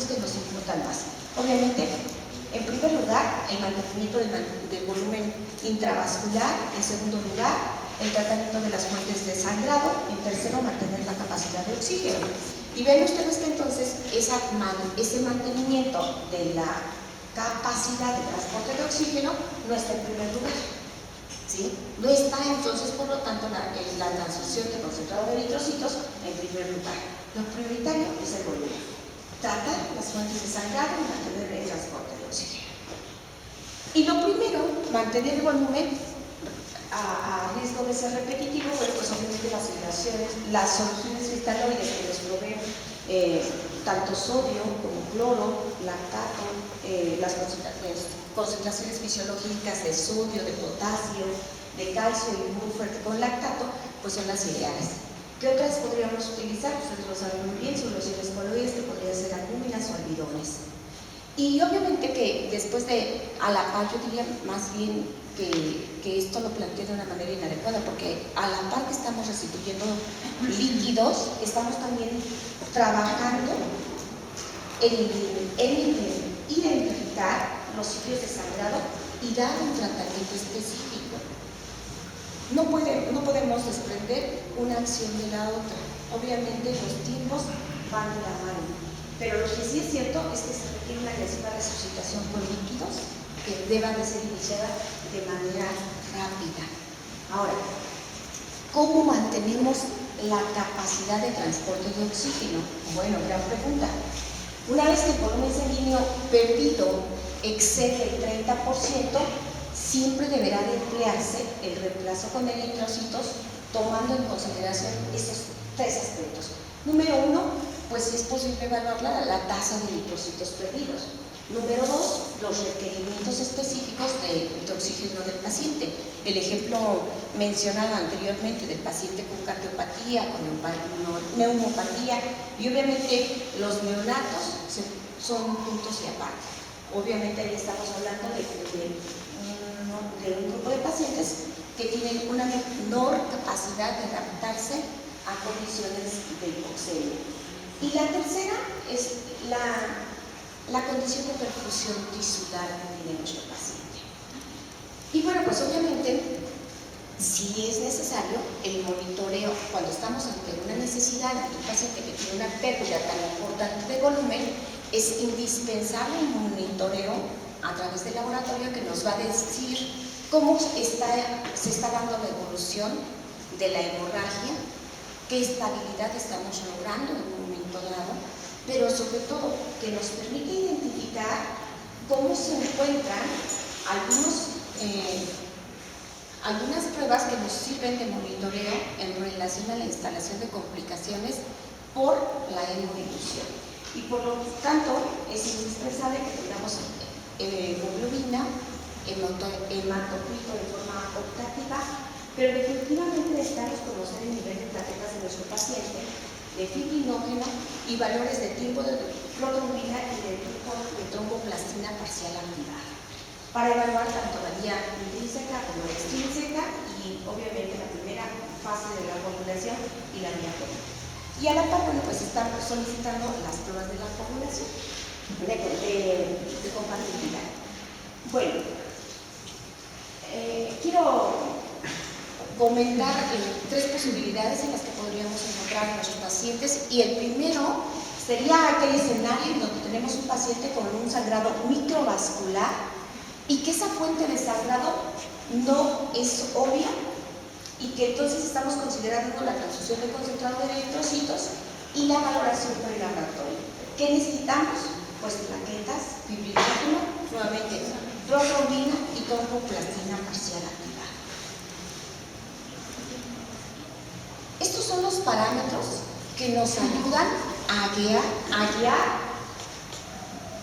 Speaker 2: que nos importan más. Obviamente, en primer lugar, el mantenimiento del volumen intravascular. En segundo lugar, el tratamiento de las fuentes de sangrado. En tercero, mantener la capacidad de oxígeno. Y ven ustedes que entonces ese mantenimiento de la capacidad de transporte de oxígeno no está en primer lugar, ¿sí? No está entonces, por lo tanto, la transfusión de concentrado de eritrocitos en primer lugar. Lo prioritario es el volumen. Tratar las fuentes de sangrado y mantener el transporte de oxígeno. Y lo primero, mantener el volumen a riesgo de ser repetitivo, bueno, pues obviamente las soluciones cristaloides que nos proveen tanto sodio como cloro, lactato, las concentraciones fisiológicas de sodio, de potasio, de calcio y un fuerte con lactato, pues son las ideales. ¿Qué otras podríamos utilizar? Ustedes lo saben muy bien, soluciones coloides, que podrían ser albúminas o almidones. Y obviamente que después a la par, yo diría más bien que esto lo plantea de una manera inadecuada, porque a la par que estamos restituyendo líquidos, estamos también trabajando en identificar los sitios de sangrado y dar un tratamiento específico. No podemos desprender una acción de la otra. Obviamente los tiempos van de la mano, pero lo que sí es cierto es que se requiere una agresiva resucitación con líquidos que deba de ser iniciada de manera rápida. Ahora, ¿cómo mantenemos la capacidad de transporte de oxígeno? Bueno, gran pregunta. Una vez que el volumen sanguíneo perdido excede el 30%, siempre deberá de emplearse el reemplazo con eritrocitos, tomando en consideración estos 3 aspectos. Número 1, pues es posible evaluar la tasa de eritrocitos perdidos. Número 2, los requerimientos específicos de oxígeno del paciente. El ejemplo mencionado anteriormente del paciente con cardiopatía, con neumopatía, y obviamente los neonatos son puntos y aparte. Obviamente ahí estamos hablando de un grupo de pacientes que tienen una menor capacidad de adaptarse a condiciones de hipoxemia. Y la tercera es la condición de perfusión tisular que tiene nuestro paciente. Y bueno, pues obviamente, si es necesario, el monitoreo, cuando estamos ante una necesidad de un paciente que tiene una pérdida tan importante de volumen, es indispensable un monitoreo a través del laboratorio que nos va a decir cómo se está dando la evolución de la hemorragia, qué estabilidad estamos logrando en un momento dado, pero sobre todo que nos permite identificar cómo se encuentran algunas pruebas que nos sirven de monitoreo en relación a la instalación de complicaciones por la hemodilución. Y por lo tanto, es indispensable que tengamos hemoglobina, hematocrito de forma optativa, pero definitivamente necesitamos conocer el nivel de plaquetas de nuestro paciente, de fibrinógeno y valores de tiempo de protrombina y de tipo de tromboplastina parcial activada, para evaluar tanto la vía intrínseca como la extrínseca y obviamente la primera fase de la coagulación y la vía crónica. Y a la par, bueno, pues están solicitando las pruebas de la coagulación de compatibilidad. Bueno, quiero comentar tres posibilidades en las que podríamos encontrar a nuestros pacientes, y el primero sería aquel escenario en donde tenemos un paciente con un sangrado microvascular y que esa fuente de sangrado no es obvia y que entonces estamos considerando la transfusión de concentrado de eritrocitos y la valoración por el laboratorio. ¿Qué necesitamos? Pues plaquetas, fibrinógeno, nuevamente protrombina y tromboplastina parcial activada. Estos son los parámetros que nos ayudan a guiar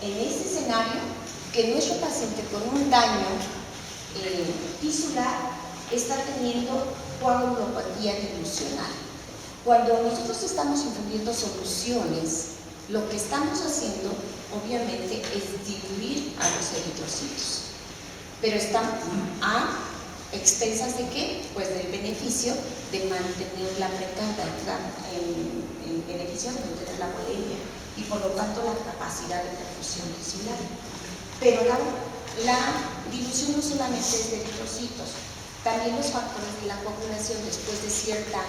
Speaker 2: en ese escenario que nuestro paciente con un daño tisular está teniendo coagulopatía dilucional. Cuando nosotros estamos infundiendo soluciones, lo que estamos haciendo obviamente es diluir a los eritrocitos, pero están a expensas de ¿qué? Pues del beneficio de mantener la precauda, en beneficio de mantener la volemia y por lo tanto la capacidad de perfusión tisular. Pero la dilución no solamente es de eritrocitos, también los factores de la coagulación después de cierta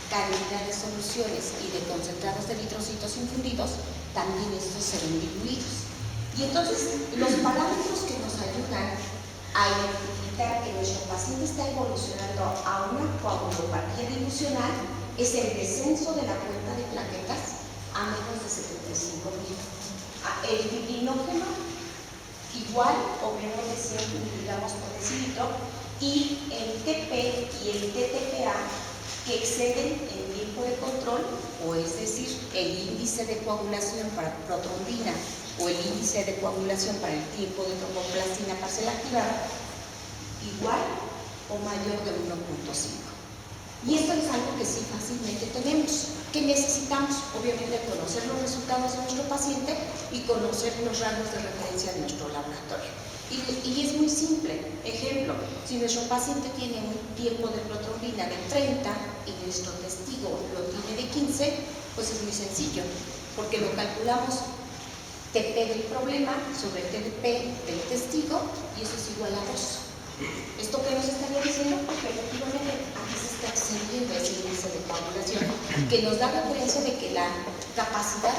Speaker 2: cantidad de soluciones y de concentrados de eritrocitos infundidos, también estos serán diluidos. Y entonces los parámetros que nos ayudan a identificar que nuestro paciente está evolucionando a una coagulopatía dilucional es el descenso de la cuenta de plaquetas a menos de 75.000. El fibrinógeno igual, obviamente siempre digamos por decilitro, y el TP y el TTPA que exceden el tiempo de control, o es decir, el índice de coagulación para protrombina o el índice de coagulación para el tiempo de tromboplastina parcial activada, igual o mayor de 1.5. Y esto es algo que sí fácilmente tenemos. ¿Qué necesitamos? Obviamente conocer los resultados de nuestro paciente y conocer los rangos de referencia de nuestro laboratorio. Y es muy simple. Ejemplo, si nuestro paciente tiene un tiempo de protrombina de 30 y nuestro testigo lo tiene de 15, pues es muy sencillo, porque lo calculamos TP del problema sobre TDP del testigo y eso es igual a 2. ¿Esto qué nos estaría diciendo? Porque efectivamente aquí se está excediendo ese índice de coagulación que nos da referencia de que la capacidad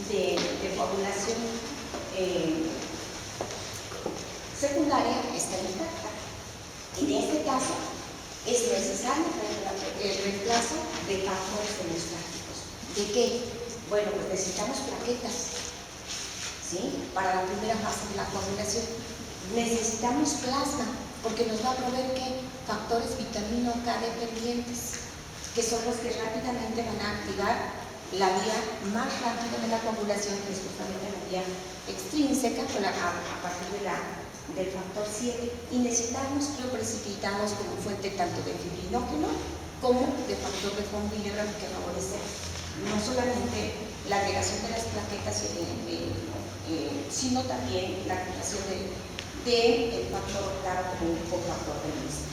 Speaker 2: de coagulación secundaria está intacta. En este caso es necesario el reemplazo de factores hemostáticos. ¿De qué? Bueno, pues necesitamos plaquetas, ¿sí? Para la primera fase de la coagulación. Necesitamos plasma, porque nos va a proveer ¿qué? Factores vitamina K dependientes, que son los que rápidamente van a activar la vía más rápida de la coagulación, que es justamente la vía extrínseca, a partir del factor 7, y necesitamos que lo precipitamos como fuente tanto de fibrinógeno como de factor de von Willebrand que favorece no solamente la agregación de las plaquetas, sino también la aplicación del factor claro como un cofactor del mismo.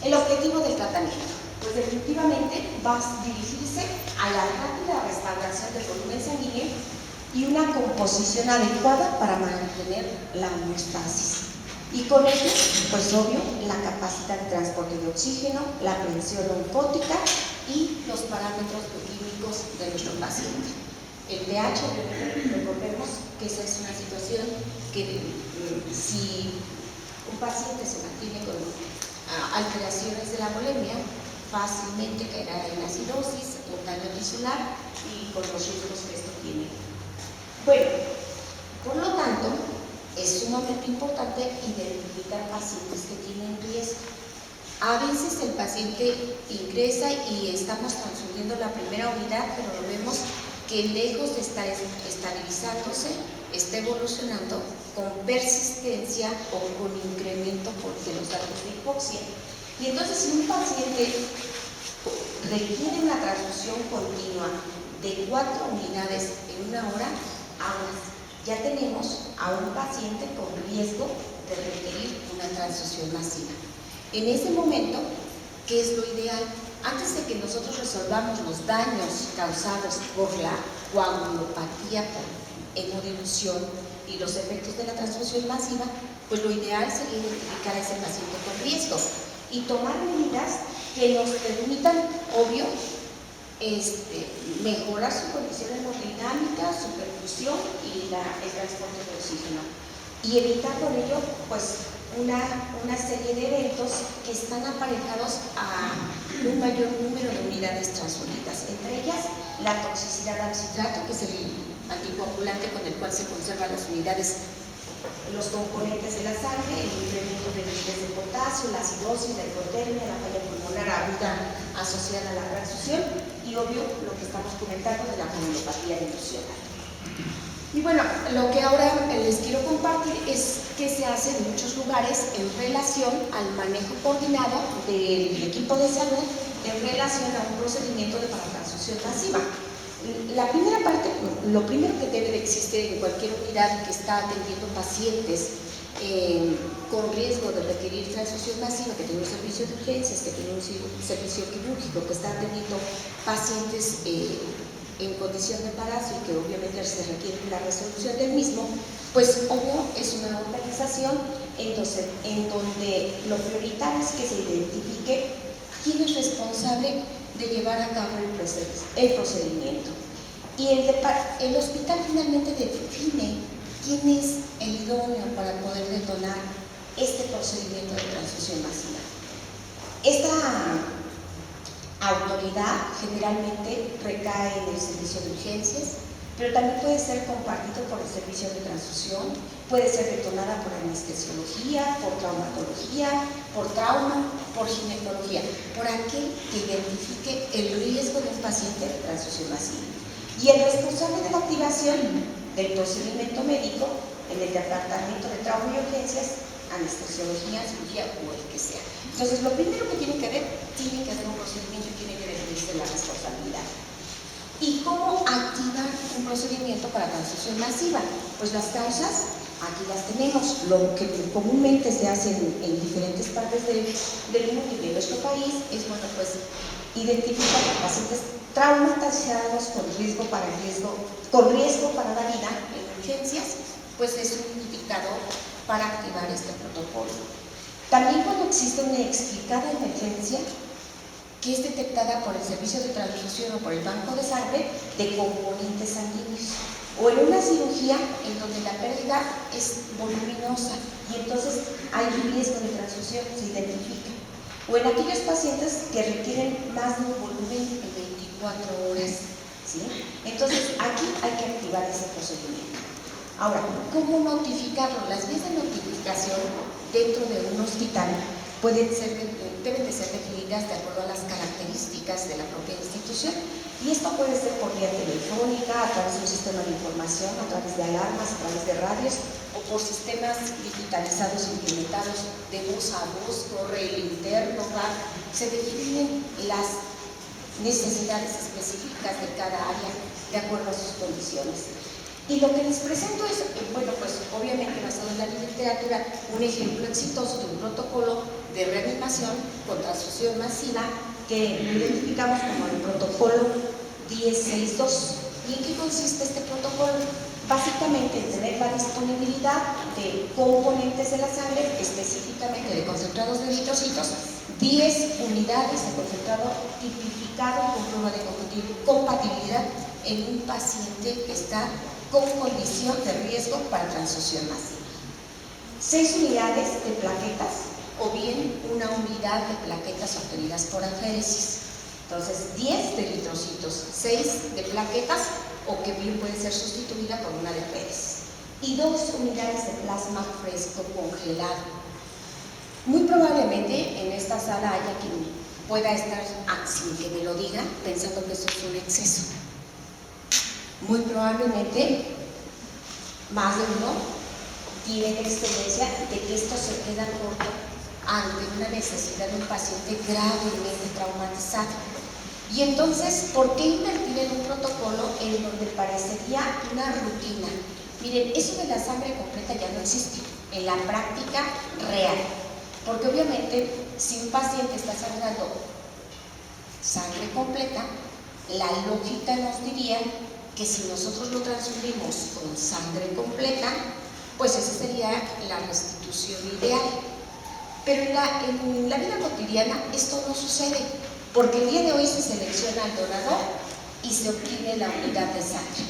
Speaker 2: El objetivo del tratamiento, pues definitivamente va a dirigirse a la rápida restauración del volumen sanguíneo y una composición adecuada para mantener la homeostasis. Y con ello, pues obvio, la capacidad de transporte de oxígeno, la presión oncótica y los parámetros bioquímicos de nuestro paciente. El pH, recordemos que esa es una situación que si un paciente se mantiene con alteraciones de la bulimia, fácilmente caerá en acidosis, un daño tisular y con los riesgos que esto tiene. Bueno, por lo tanto, es sumamente importante identificar pacientes que tienen riesgo. A veces el paciente ingresa y estamos transfundiendo la primera unidad, pero vemos que lejos de estar estabilizándose, está evolucionando con persistencia o con incremento de los datos de hipoxia. Y entonces, si un paciente requiere una transfusión continua de 4 unidades en una hora, ahora ya tenemos a un paciente con riesgo de requerir una transfusión masiva. En ese momento, ¿qué es lo ideal? Antes de que nosotros resolvamos los daños causados por la coagulopatía por hemodilución y los efectos de la transfusión masiva, pues lo ideal sería identificar a ese paciente con riesgo y tomar medidas que nos permitan, obvio, mejorar su condición hemodinámica, su perfusión y el transporte de oxígeno. Y evitar con ello, pues, una serie de eventos que están aparejados a un mayor número de unidades transfundidas, entre ellas la toxicidad al citrato, que es el anticoagulante con el cual se conservan las unidades, los componentes de la sangre, el incremento de niveles de potasio, la acidosis, la hipotermia, la falla pulmonar aguda asociada a la transfusión y obvio lo que estamos comentando de la coagulopatía dilucional. Y bueno, lo que ahora les quiero compartir es qué se hace en muchos lugares en relación al manejo coordinado del equipo de salud en relación a un procedimiento de paratransfusión masiva. La primera parte, lo primero que debe de existir en cualquier unidad que está atendiendo pacientes con riesgo de requerir transfusión masiva, que tiene un servicio de urgencias, que tiene un servicio quirúrgico, que está atendiendo pacientes en condición de embarazo y que obviamente se requiere la resolución del mismo, pues obvio es una organización en donde lo prioritario es que se identifique quién es responsable de llevar a cabo el procedimiento. Y el hospital finalmente define quién es el idóneo para poder detonar este procedimiento de transfusión masiva. Esta autoridad generalmente recae en el servicio de urgencias, pero también puede ser compartido por el servicio de transfusión, puede ser detonada por anestesiología, por traumatología, por trauma, por ginecología, por aquel que identifique el riesgo de un paciente de transfusión masiva. Y el responsable de la activación del procedimiento médico en el departamento de trauma y urgencias, anestesiología, cirugía o el que sea. Entonces, lo primero que tiene que haber un procedimiento y tiene que definirse la responsabilidad. ¿Y cómo activar un procedimiento para transfusión masiva? Pues las causas, aquí las tenemos. Lo que comúnmente se hace en diferentes partes del mundo y de nuestro país es, bueno, pues identificar a pacientes traumatizados con riesgo para la vida en urgencias, pues es un indicador para activar este protocolo. También cuando existe una explicada emergencia que es detectada por el servicio de transfusión o por el banco de sangre de componentes sanguíneos, o en una cirugía en donde la pérdida es voluminosa y entonces hay riesgo de transfusión, se identifica, o en aquellos pacientes que requieren más de un volumen en 24 horas, ¿sí? Entonces aquí hay que activar ese procedimiento. Ahora, ¿cómo notificarlo? Las vías de notificación dentro de un hospital deben de ser definidas de acuerdo a las características de la propia institución, y esto puede ser por vía telefónica, a través de un sistema de información, a través de alarmas, a través de radios o por sistemas digitalizados implementados de voz a voz, correo interno, se definen las necesidades específicas de cada área de acuerdo a sus condiciones. Y lo que les presento es, bueno, pues obviamente basado en la literatura, un ejemplo exitoso de un protocolo de reanimación con transfusión masiva que identificamos como el protocolo 1062. ¿Y en qué consiste este protocolo? Básicamente en tener la disponibilidad de componentes de la sangre, específicamente de concentrados de eritrocitos, 10 unidades de concentrado tipificado con prueba de compatibilidad en un paciente que está con condición de riesgo para transfusión masiva. 6 unidades de plaquetas o bien una unidad de plaquetas obtenidas por aféresis. Entonces, 10 de eritrocitos, 6 de plaquetas o que bien puede ser sustituida por una de aféresis. Y 2 unidades de plasma fresco congelado. Muy probablemente en esta sala haya quien pueda estar, sin que me lo diga, pensando que esto es un exceso. Muy probablemente más de uno tiene experiencia de que esto se queda corto ante una necesidad de un paciente gravemente traumatizado. Y entonces, ¿por qué invertir en un protocolo en donde parecería una rutina? Miren, eso de la sangre completa ya no existe en la práctica real, porque obviamente si un paciente está sangrando sangre completa, la lógica nos diría que si nosotros lo transfundimos con sangre completa, pues esa sería la restitución ideal. Pero en la vida cotidiana esto no sucede, porque el día de hoy se selecciona al donador y se obtiene la unidad de sangre.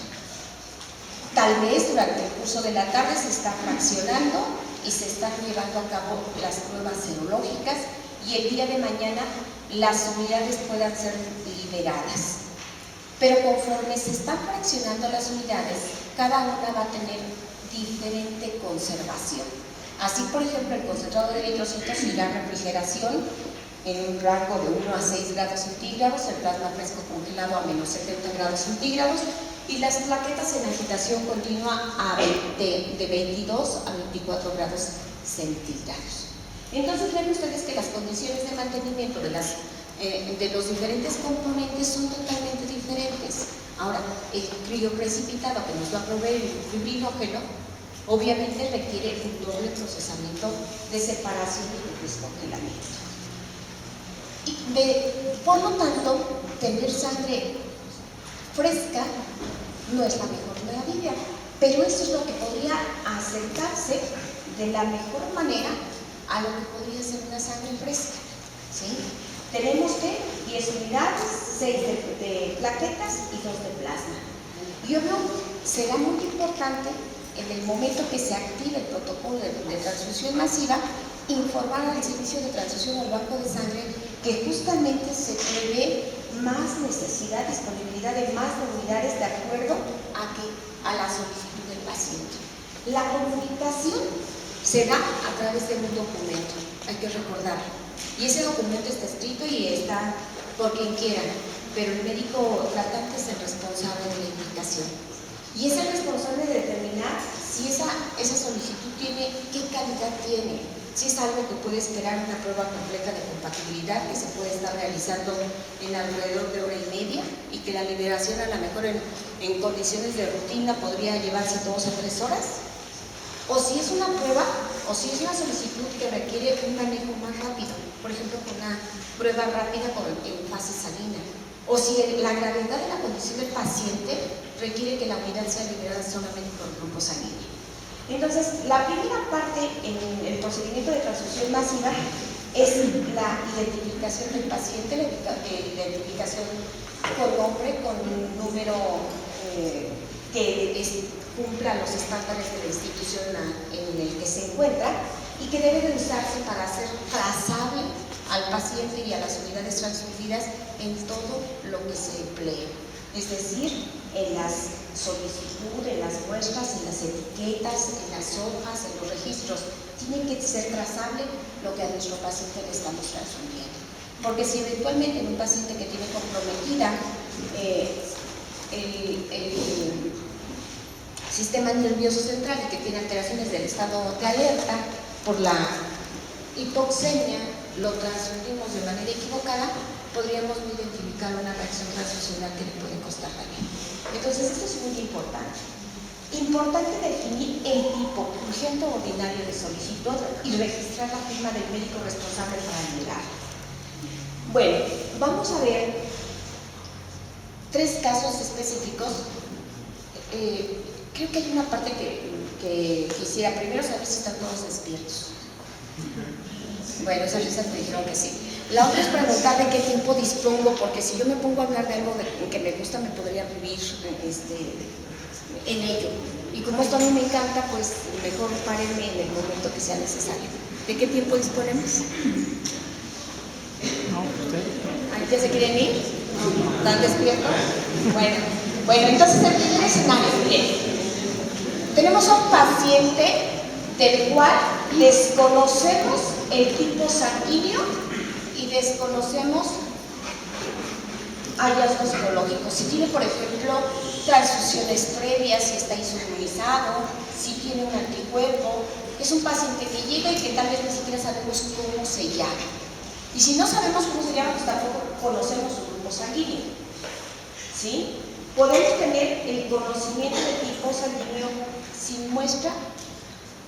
Speaker 2: Tal vez durante el curso de la tarde se está fraccionando y se están llevando a cabo las pruebas serológicas y el día de mañana las unidades puedan ser liberadas. Pero conforme se están fraccionando las unidades, cada una va a tener diferente conservación. Así, por ejemplo, el concentrado de eritrocitos irá a refrigeración en un rango de 1 a 6 grados centígrados, el plasma fresco congelado a menos 70 grados centígrados y las plaquetas en agitación continua de 22 a 24 grados centígrados. Entonces ven ustedes que las condiciones de mantenimiento de los diferentes componentes son totalmente diferentes. Ahora, el crioprecipitado que nos va a proveer el fibrinógeno obviamente requiere un doble procesamiento de separación y de descongelamiento. Por lo tanto, tener sangre fresca no es la mejor maravilla, pero eso es lo que podría acercarse de la mejor manera a lo que podría ser una sangre fresca, ¿sí? Tenemos que 10 unidades, 6 de plaquetas y 2 de plasma. Y obvio, será muy importante en el momento que se active el protocolo de transfusión masiva, informar al servicio de transfusión al banco de sangre que justamente se prevé más necesidad, disponibilidad de más unidades de acuerdo a la solicitud del paciente. La comunicación se da a través de un documento, hay que recordarlo. Y ese documento está escrito y está por quien quiera, pero el médico tratante es el responsable de la indicación. Y es el responsable de determinar si esa solicitud qué calidad tiene, si es algo que puede esperar una prueba completa de compatibilidad que se puede estar realizando en alrededor de 1 hora y media y que la liberación a lo mejor en condiciones de rutina podría llevarse 2 o 3 horas, o si es una prueba o si es una solicitud que requiere un manejo más rápido, por ejemplo con una prueba rápida en fase salina, o si la gravedad de la condición del paciente requiere que la unidad sea liberada solamente por grupo sanguíneo. Entonces, la primera parte en el procedimiento de transfusión masiva es la identificación del paciente, la identificación con nombre, con un número que cumpla los estándares de la institución en el que se encuentra y que debe de usarse para hacer trazable al paciente y a las unidades transfundidas en todo lo que se emplee. Es decir, en las solicitudes, en las muestras, en las etiquetas, en las hojas, en los registros. Tiene que ser trazable lo que a nuestro paciente le estamos transfundiendo. Porque si eventualmente en un paciente que tiene comprometida el sistema nervioso central y que tiene alteraciones del estado de alerta por la hipoxemia, lo transfundimos de manera equivocada, podríamos no identificar una reacción transfusional que le puede costar la vida. Entonces, esto es muy importante. Importante definir el tipo urgente o ordinario de solicitud y registrar la firma del médico responsable para negar. Bueno, vamos a ver 3 casos específicos. Creo que hay una parte que quisiera primero saber si están todos despiertos. Bueno, esas risas me dijeron que sí. La otra es preguntar de qué tiempo dispongo, porque si yo me pongo a hablar de algo que me gusta, me podría vivir en ello. Y como esto a mí me encanta, pues mejor párenme en el momento que sea necesario. ¿De qué tiempo disponemos? ¿Ya se quieren ir? ¿Están despiertos? Bueno, entonces el primer escenario, miren. Tenemos a un paciente del cual desconocemos el tipo sanguíneo y desconocemos hallazgos biológicos. Si tiene, por ejemplo, transfusiones previas, si está inmunizado, si tiene un anticuerpo. Es un paciente que llega y que tal vez ni siquiera sabemos cómo se llama. Y si no sabemos cómo se llama, pues tampoco conocemos su grupo sanguíneo. ¿Sí? ¿Podemos tener el conocimiento del tipo sanguíneo sin muestra?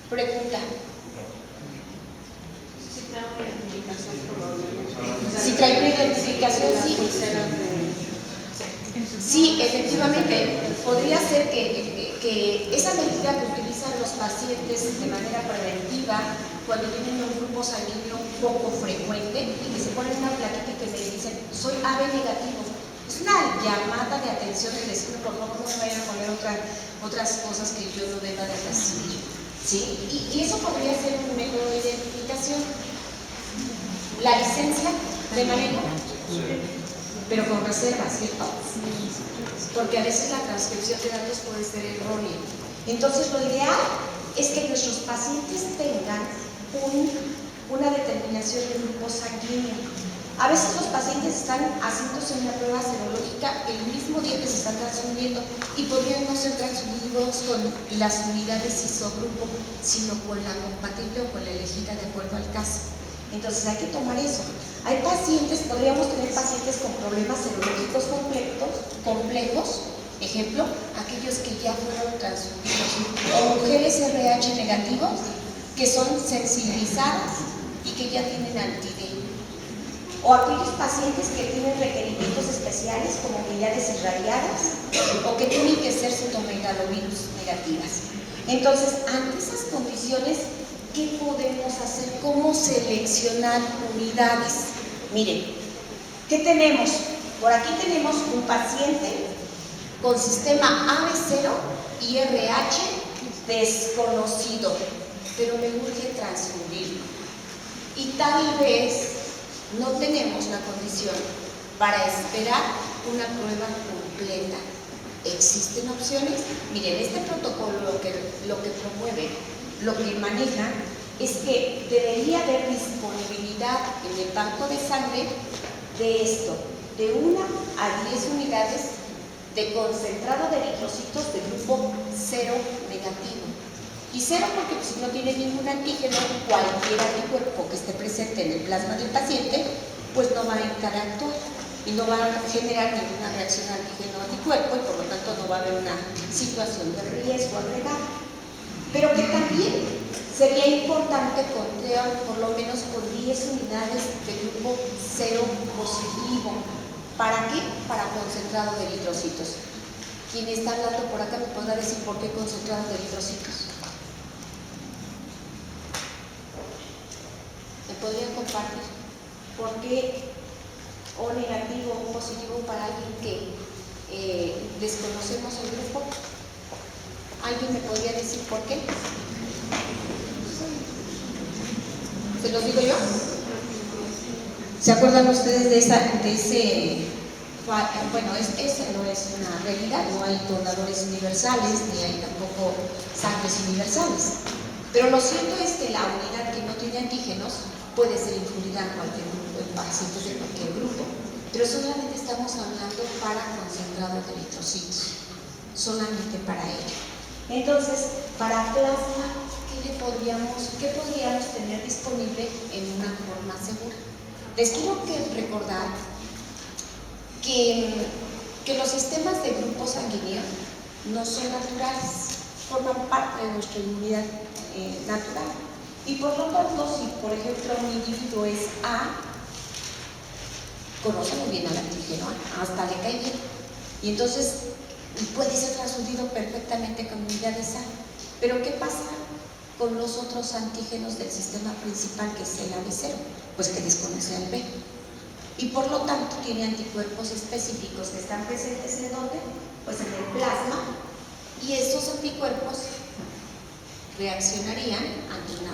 Speaker 2: Pregunta. Si trae una identificación, sí. Sí, efectivamente, podría ser que esa medida que utilizan los pacientes de manera preventiva cuando tienen un grupo sanguíneo poco frecuente y que se ponen una plaquita y que me dicen, soy AB negativo. Es una llamada de atención de decir, por favor, no me vayan a poner otras cosas que yo no deba de recibir. ¿Sí? Y eso podría ser un método de identificación. La licencia de manejo, pero con reservas, ¿cierto? Porque a veces la transcripción de datos puede ser errónea. Entonces, lo ideal es que nuestros pacientes tengan una determinación de grupo sanguíneo. A veces los pacientes están haciéndose una prueba serológica el mismo día que se están transfundiendo y podrían no ser transfundidos con las unidades isogrupo, sino con la compatible o con la elegida de acuerdo al caso. Entonces hay que tomar eso. Hay pacientes, podríamos tener pacientes con problemas serológicos complejos, ejemplo, aquellos que ya fueron transfundidos, o mujeres RH negativos que son sensibilizadas y que ya tienen anti-D. O aquellos pacientes que tienen requerimientos especiales como unidades irradiadas o que tienen que ser citomegalovirus negativas. Entonces, ante esas condiciones, ¿qué podemos hacer? ¿Cómo seleccionar unidades? Miren, ¿qué tenemos? Por aquí tenemos un paciente con sistema AB0 y RH desconocido, pero me urge transfundirlo. Y tal vez no tenemos la condición para esperar una prueba completa. ¿Existen opciones? Miren, este protocolo lo que promueve, lo que maneja, es que debería haber disponibilidad en el banco de sangre de esto, de 1 a 10 unidades de concentrado de eritrocitos de grupo 0 negativo. Y 0 porque si no tiene ningún antígeno, cualquier anticuerpo que esté presente en el plasma del paciente, pues no va a interactuar y no va a generar ninguna reacción antígeno-anticuerpo y por lo tanto no va a haber una situación de riesgo agregado. Pero que también sería importante contar por lo menos con 10 unidades de grupo 0 positivo. ¿Para qué? Para concentrado de eritrocitos. Quien está hablando por acá me podrá decir por qué concentrado de eritrocitos. ¿Me podrían compartir? ¿Por qué O negativo o positivo para alguien que desconocemos el grupo? ¿Alguien me podría decir por qué? ¿Se los digo yo? ¿Se acuerdan ustedes de ese? Bueno, esa no es una realidad, no hay donadores universales, ni hay tampoco sangres universales. Pero lo cierto es que la unidad que no tiene antígenos puede ser infundida en cualquier grupo, en pacientes de cualquier grupo. Pero solamente estamos hablando para concentrado de eritrocitos, solamente para ello. Entonces, para plasma, ¿qué podríamos tener disponible en una forma segura? Les quiero recordar que que los sistemas de grupo sanguíneo no son naturales, forman parte de nuestra inmunidad natural. Y por lo tanto, si por ejemplo un individuo es A, conoce muy bien al antígeno A, hasta le cae bien. Y entonces puede ser transfundido perfectamente con unidades A. Pero ¿qué pasa con los otros antígenos del sistema principal, que es el AB0? Pues que desconoce al B. Y por lo tanto tiene anticuerpos específicos que están presentes ¿en dónde? Pues en el plasma. Y estos anticuerpos reaccionarían ante una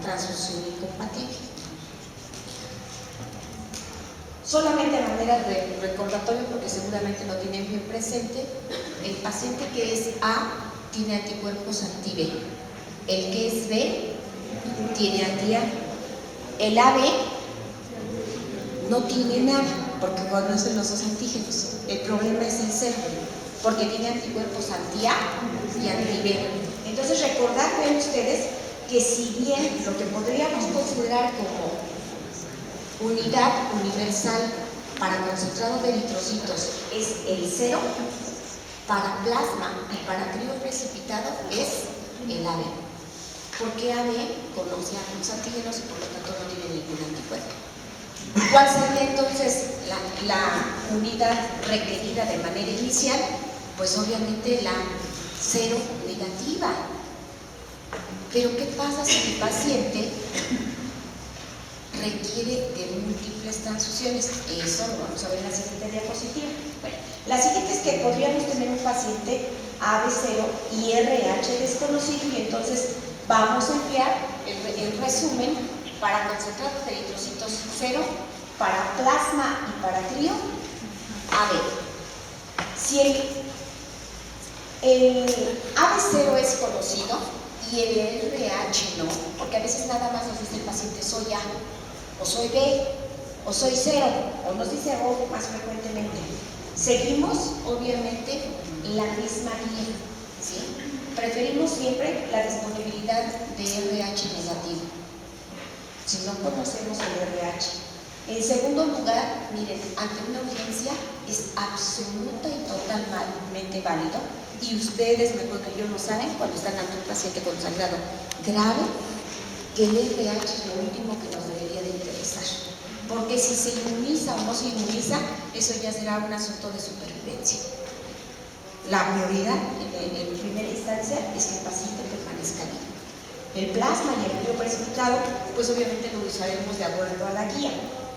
Speaker 2: transfusión incompatible. Solamente a manera de recordatorio, porque seguramente lo tienen bien presente, el paciente que es A tiene anticuerpos anti-B, el que es B tiene anti-A, el AB no tiene nada, porque conocen los dos antígenos. El problema es el cero, porque tiene anticuerpos anti-A y anti-B. Entonces, recordad, vean ustedes, que si bien lo que podríamos considerar como unidad universal para concentrado de eritrocitos es el cero, para plasma y para crío precipitado es el AB. Porque AB conoce a los antígenos y por lo tanto no tiene ningún anticuerpo. ¿Cuál sería entonces la unidad requerida de manera inicial? Pues obviamente la cero negativa. Pero ¿qué pasa si el paciente requiere de múltiples transfusiones? Eso lo vamos a ver en la siguiente diapositiva. Bueno, la siguiente es que podríamos tener un paciente AB0 y RH desconocido, y entonces vamos a emplear el resumen para concentrados de eritrocitos 0, para plasma y para crío AB. Si el AB0 es conocido y el RH no, porque a veces nada más nos dice el paciente soy A, o soy B, o soy 0, o nos dice O más frecuentemente. Seguimos, obviamente, la misma guía, ¿sí? Preferimos siempre la disponibilidad de RH negativo, si no conocemos el RH. En segundo lugar, miren, ante una urgencia es absoluta y totalmente válido, y ustedes mejor que yo lo saben cuando están ante un paciente con sangrado grave, que el RH es lo último que nos debería de interesar, porque si se inmuniza o no se inmuniza, eso ya será un asunto de supervivencia. La prioridad en primera instancia es que el paciente permanezca libre. El plasma y el crío precipitado, pues obviamente lo usaremos de acuerdo a la guía,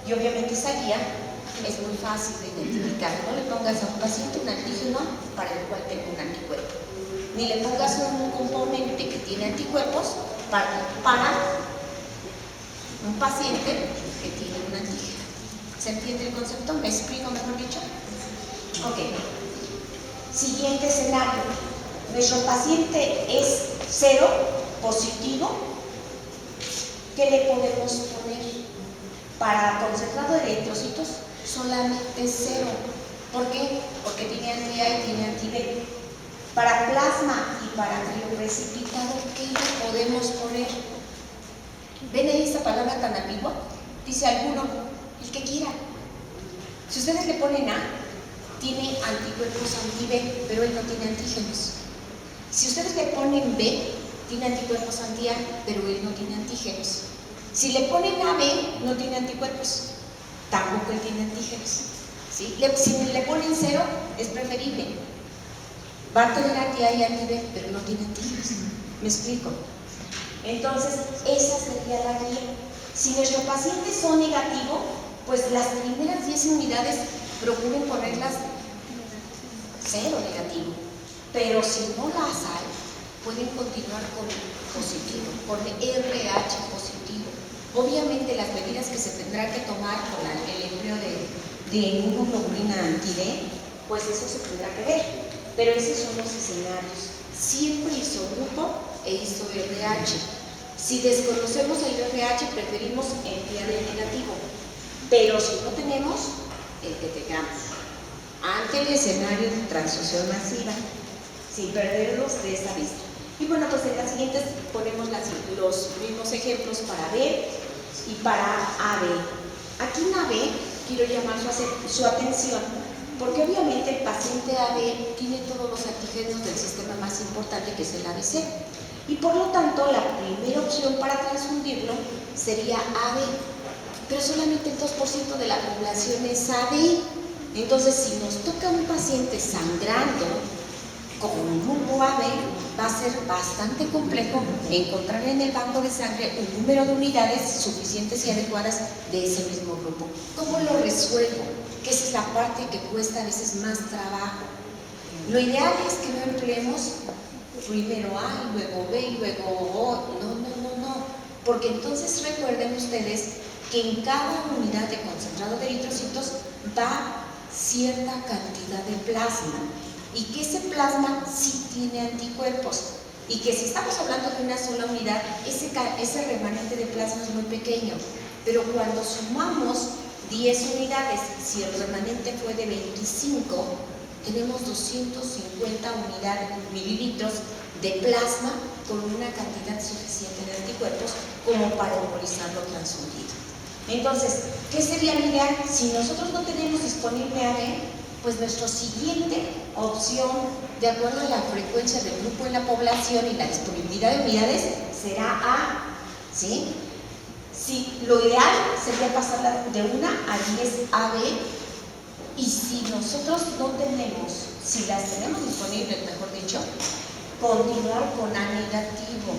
Speaker 2: y obviamente esa guía es muy fácil de identificar. No le pongas a un paciente un antígeno para el cual tenga un anticuerpo, ni le pongas un componente que tiene anticuerpos para un paciente que tiene un antígeno. ¿Se entiende el concepto? ¿Me explico mejor dicho? Ok. Siguiente escenario. Nuestro paciente es 0, positivo. ¿Qué le podemos poner? Para concentrado de eritrocitos, solamente 0. ¿Por qué? Porque tiene anti-A y tiene anti-B. Para plasma y para crío precipitado, ¿qué le podemos poner? ¿Ven ahí esta palabra tan ambigua? Dice alguno, el que quiera. Si ustedes le ponen A, tiene anticuerpos anti-B, pero él no tiene antígenos. Si ustedes le ponen B, tiene anticuerpos anti-A, pero él no tiene antígenos. Si le ponen AB, no tiene anticuerpos, tampoco él tiene antígenos, ¿sí? Si le ponen 0, es preferible. Va a tener anti-A y anti-B, pero no tiene antígenos. ¿Me explico? Entonces, esa sería la guía. Si nuestro paciente es O negativo, pues las primeras 10 unidades procuren ponerlas 0 negativo. Pero si no las hay, pueden continuar con positivo, con RH positivo. Obviamente las medidas que se tendrán que tomar con el empleo de inmunoglobulina anti-D, pues eso se tendrá que ver. Pero esos son los escenarios. Siempre isogrupo e iso-RH. Si desconocemos el RH, preferimos emplear el negativo. Pero si no tenemos, el que tengamos. Ante el escenario de transfusión masiva, sin perderlos de esta vista. Y bueno, pues en las siguientes ponemos los mismos ejemplos para B y para AB. Aquí en AB quiero llamar su atención porque obviamente el paciente AB tiene todos los antígenos del sistema más importante, que es el ABC, y por lo tanto la primera opción para transfundirlo sería AB, pero solamente el 2% de la población es AB. Entonces, si nos toca un paciente sangrando con un grupo AB, va a ser bastante complejo encontrar en el banco de sangre un número de unidades suficientes y adecuadas de ese mismo grupo. ¿Cómo lo resuelvo? Que esa es la parte que cuesta a veces más trabajo. Lo ideal es que no empleemos primero A y luego B y luego O. No. Porque entonces recuerden ustedes que en cada unidad de concentrado de eritrocitos va cierta cantidad de plasma, y que ese plasma sí tiene anticuerpos, y que si estamos hablando de una sola unidad, ese remanente de plasma es muy pequeño, pero cuando sumamos 10 unidades, si el remanente fue de 25, tenemos 250 mililitros de plasma con una cantidad suficiente de anticuerpos como para embolizarlo transfundido. Entonces, ¿qué sería lo ideal? Si nosotros no tenemos disponible AB, pues nuestra siguiente opción, de acuerdo a la frecuencia del grupo en la población y la disponibilidad de unidades, será A, ¿sí? Sí, lo ideal sería pasar de 1 a 10 AB, y si nosotros no tenemos, si las tenemos disponibles, mejor dicho, continuar con A negativo.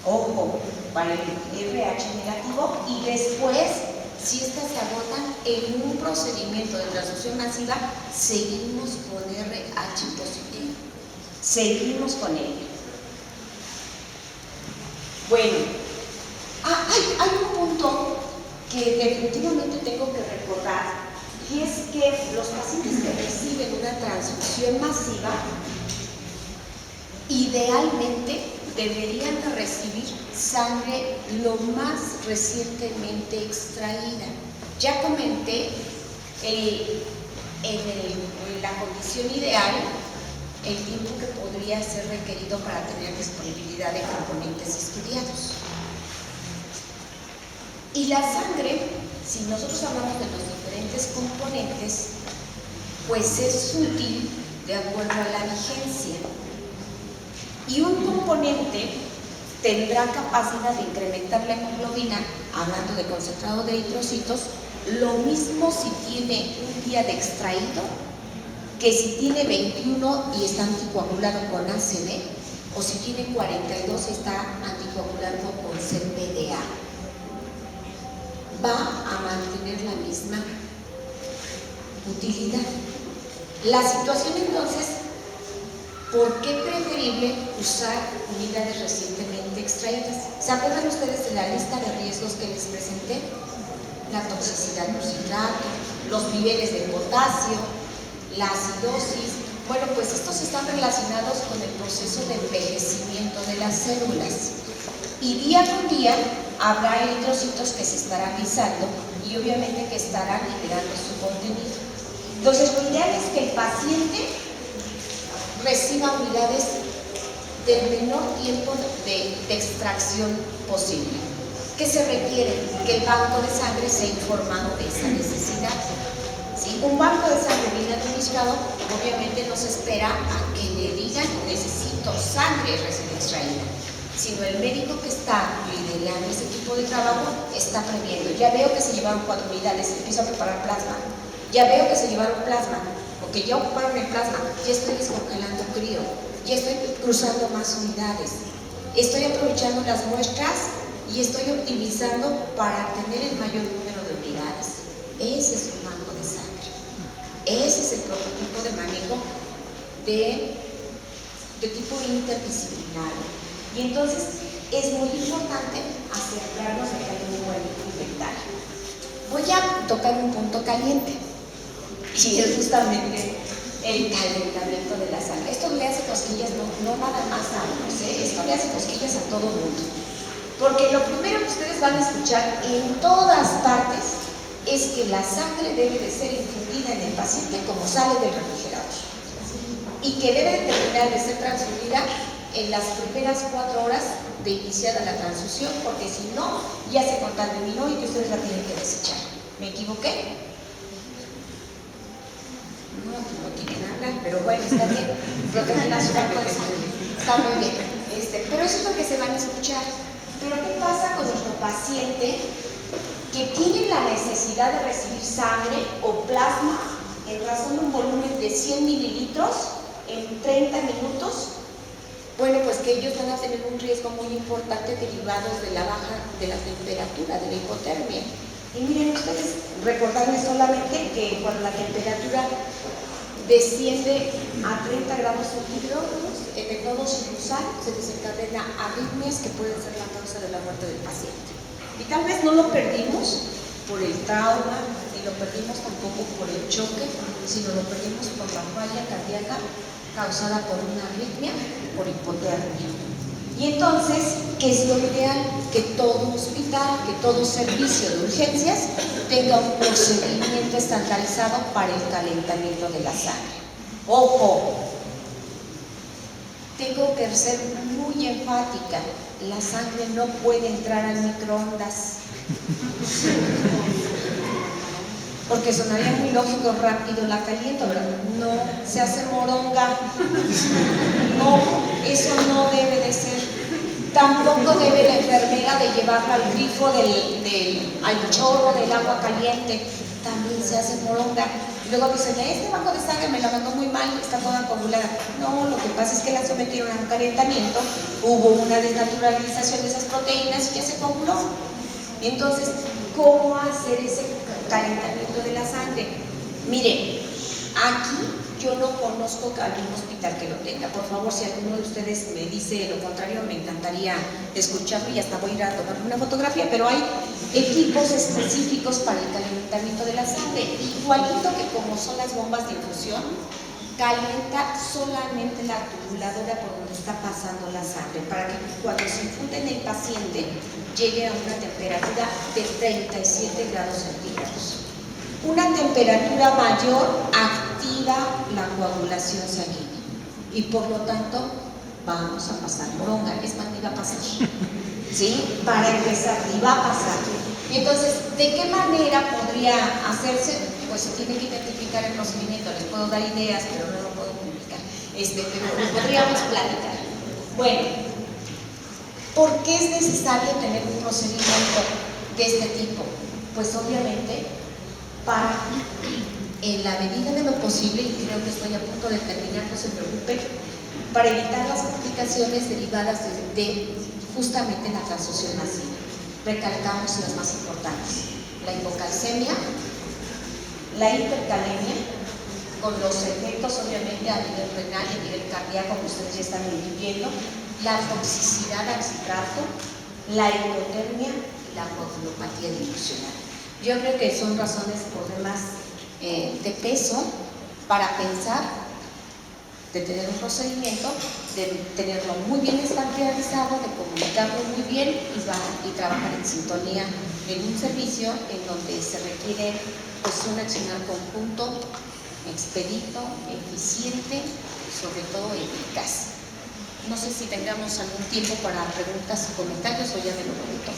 Speaker 2: Ojo, para el RH negativo, y después, si estas se agotan en un procedimiento de transfusión masiva, seguimos con RH positivo. Seguimos con él. Bueno, hay un punto que definitivamente tengo que recordar, y es que los pacientes que reciben una transfusión masiva, idealmente deberían de recibir sangre lo más recientemente extraída. Ya comenté en la condición ideal el tiempo que podría ser requerido para tener disponibilidad de componentes estudiados. Y la sangre, si nosotros hablamos de los diferentes componentes, pues es útil de acuerdo a la vigencia. Y un componente tendrá capacidad de incrementar la hemoglobina, hablando de concentrado de eritrocitos, lo mismo si tiene un día de extraído que si tiene 21 y está anticoagulado con ACD, o si tiene 42 y está anticoagulado con CPDA. Va a mantener la misma utilidad. La situación entonces, ¿por qué preferible usar unidades recientemente extraídas? ¿Se acuerdan ustedes de la lista de riesgos que les presenté? La toxicidad por citrato, los niveles de potasio, la acidosis. Bueno, pues estos están relacionados con el proceso de envejecimiento de las células. Y día con día habrá eritrocitos que se estarán lisando y obviamente que estarán liberando su contenido. Entonces, lo ideal es que el paciente reciba unidades del menor tiempo de extracción posible. ¿Qué se requiere? Que el banco de sangre sea informado de esa necesidad. ¿Sí? Un banco de sangre bien administrado obviamente no se espera a que le digan necesito sangre recién extraída, sino el médico que está liderando ese tipo de trabajo está previendo. Ya veo que se llevaron 4 unidades, empiezo a preparar plasma. Ya veo que se llevaron plasma, porque ya ocuparon el plasma, ya estoy descongelando crío, ya estoy cruzando más unidades, estoy aprovechando las muestras y estoy optimizando para tener el mayor número de unidades. Ese es un banco de sangre. Ese es el prototipo de manejo de tipo interdisciplinario. Y entonces es muy importante asegurarnos de que hay un buen inventario. Voy a tocar un punto caliente, y es justamente el calentamiento de la sangre. Esto le hace cosquillas no nada más a unos, esto le hace cosquillas a todo el mundo. Porque lo primero que ustedes van a escuchar en todas partes es que la sangre debe de ser infundida en el paciente como sale del refrigerador. Y que debe de terminar de ser transfundida en las primeras 4 horas de iniciada la transfusión, porque si no, ya se contaminó y que ustedes la tienen que desechar. ¿Me equivoqué? no quieren hablar, pero bueno, está bien, protegen a su banco de sangre, está muy bien. Pero eso es lo que se van a escuchar. Pero ¿qué pasa con nuestro paciente que tiene la necesidad de recibir sangre o plasma en razón de un volumen de 100 mililitros en 30 minutos? Bueno, pues que ellos van a tener un riesgo muy importante derivados de la baja de la temperatura, de la hipotermia. Y miren ustedes, recordarles solamente que cuando la temperatura desciende a 30 grados centígrados en el nodo sinusal, se desencadena arritmias que pueden ser la causa de la muerte del paciente. Y tal vez no lo perdimos por el trauma, ni lo perdimos tampoco por el choque, sino lo perdimos por la falla cardíaca causada por una arritmia, por hipotermia. Y entonces, ¿qué es lo ideal? Que todo hospital, que todo servicio de urgencias tenga un procedimiento estandarizado para el calentamiento de la sangre. ¡Ojo! Tengo que ser muy enfática. La sangre no puede entrar al microondas. Porque sonaría muy lógico, rápido la caliento, ¿verdad? No, se hace moronga. No, eso no debe de ser. Tampoco debe la enfermera de llevarla al grifo al chorro del agua caliente. También se hace moronga. Y luego dicen, este banco de sangre me la mandó muy mal, está toda coagulada. No, lo que pasa es que la sometieron a un calentamiento, hubo una desnaturalización de esas proteínas y ya se coaguló. Entonces, ¿cómo hacer ese calentamiento de la sangre? Miren, aquí yo no conozco algún hospital que lo tenga. Por favor, si alguno de ustedes me dice lo contrario, me encantaría escucharlo y hasta voy a ir a tomar una fotografía, pero hay equipos específicos para el calentamiento de la sangre, igualito que como son las bombas de infusión, calienta solamente la tubuladora por donde está pasando la sangre, para que cuando se infunde en el paciente llegue a una temperatura de 37 grados centígrados. Una temperatura mayor activa la coagulación sanguínea y por lo tanto vamos a pasar moronga. Es más, ni va a pasar, ¿sí? Para empezar, ni va a pasar. Y entonces, ¿de qué manera podría hacerse? Pues se tiene que identificar el procedimiento. Les puedo dar ideas, pero no lo puedo publicar. Pero podríamos platicar. Bueno, ¿por qué es necesario tener un procedimiento de este tipo? Pues obviamente para, en la medida de lo posible, y creo que estoy a punto de terminar, no se preocupen, para evitar las complicaciones derivadas de justamente la transfusión masiva. Recalcamos las más importantes: la hipocalcemia, la hipercalemia, con los efectos obviamente a nivel renal y a nivel cardíaco que ustedes ya están viviendo, la toxicidad al citrato, la hipotermia y la coagulopatía difusional. Yo creo que son razones por demás de peso para pensar de tener un procedimiento, de tenerlo muy bien estandarizado, de comunicarlo muy bien y trabajar en sintonía en un servicio en donde se requiere pues un accionar conjunto, expedito, eficiente y sobre todo eficaz. No sé si tengamos algún tiempo para preguntas o comentarios o ya me lo pregunto.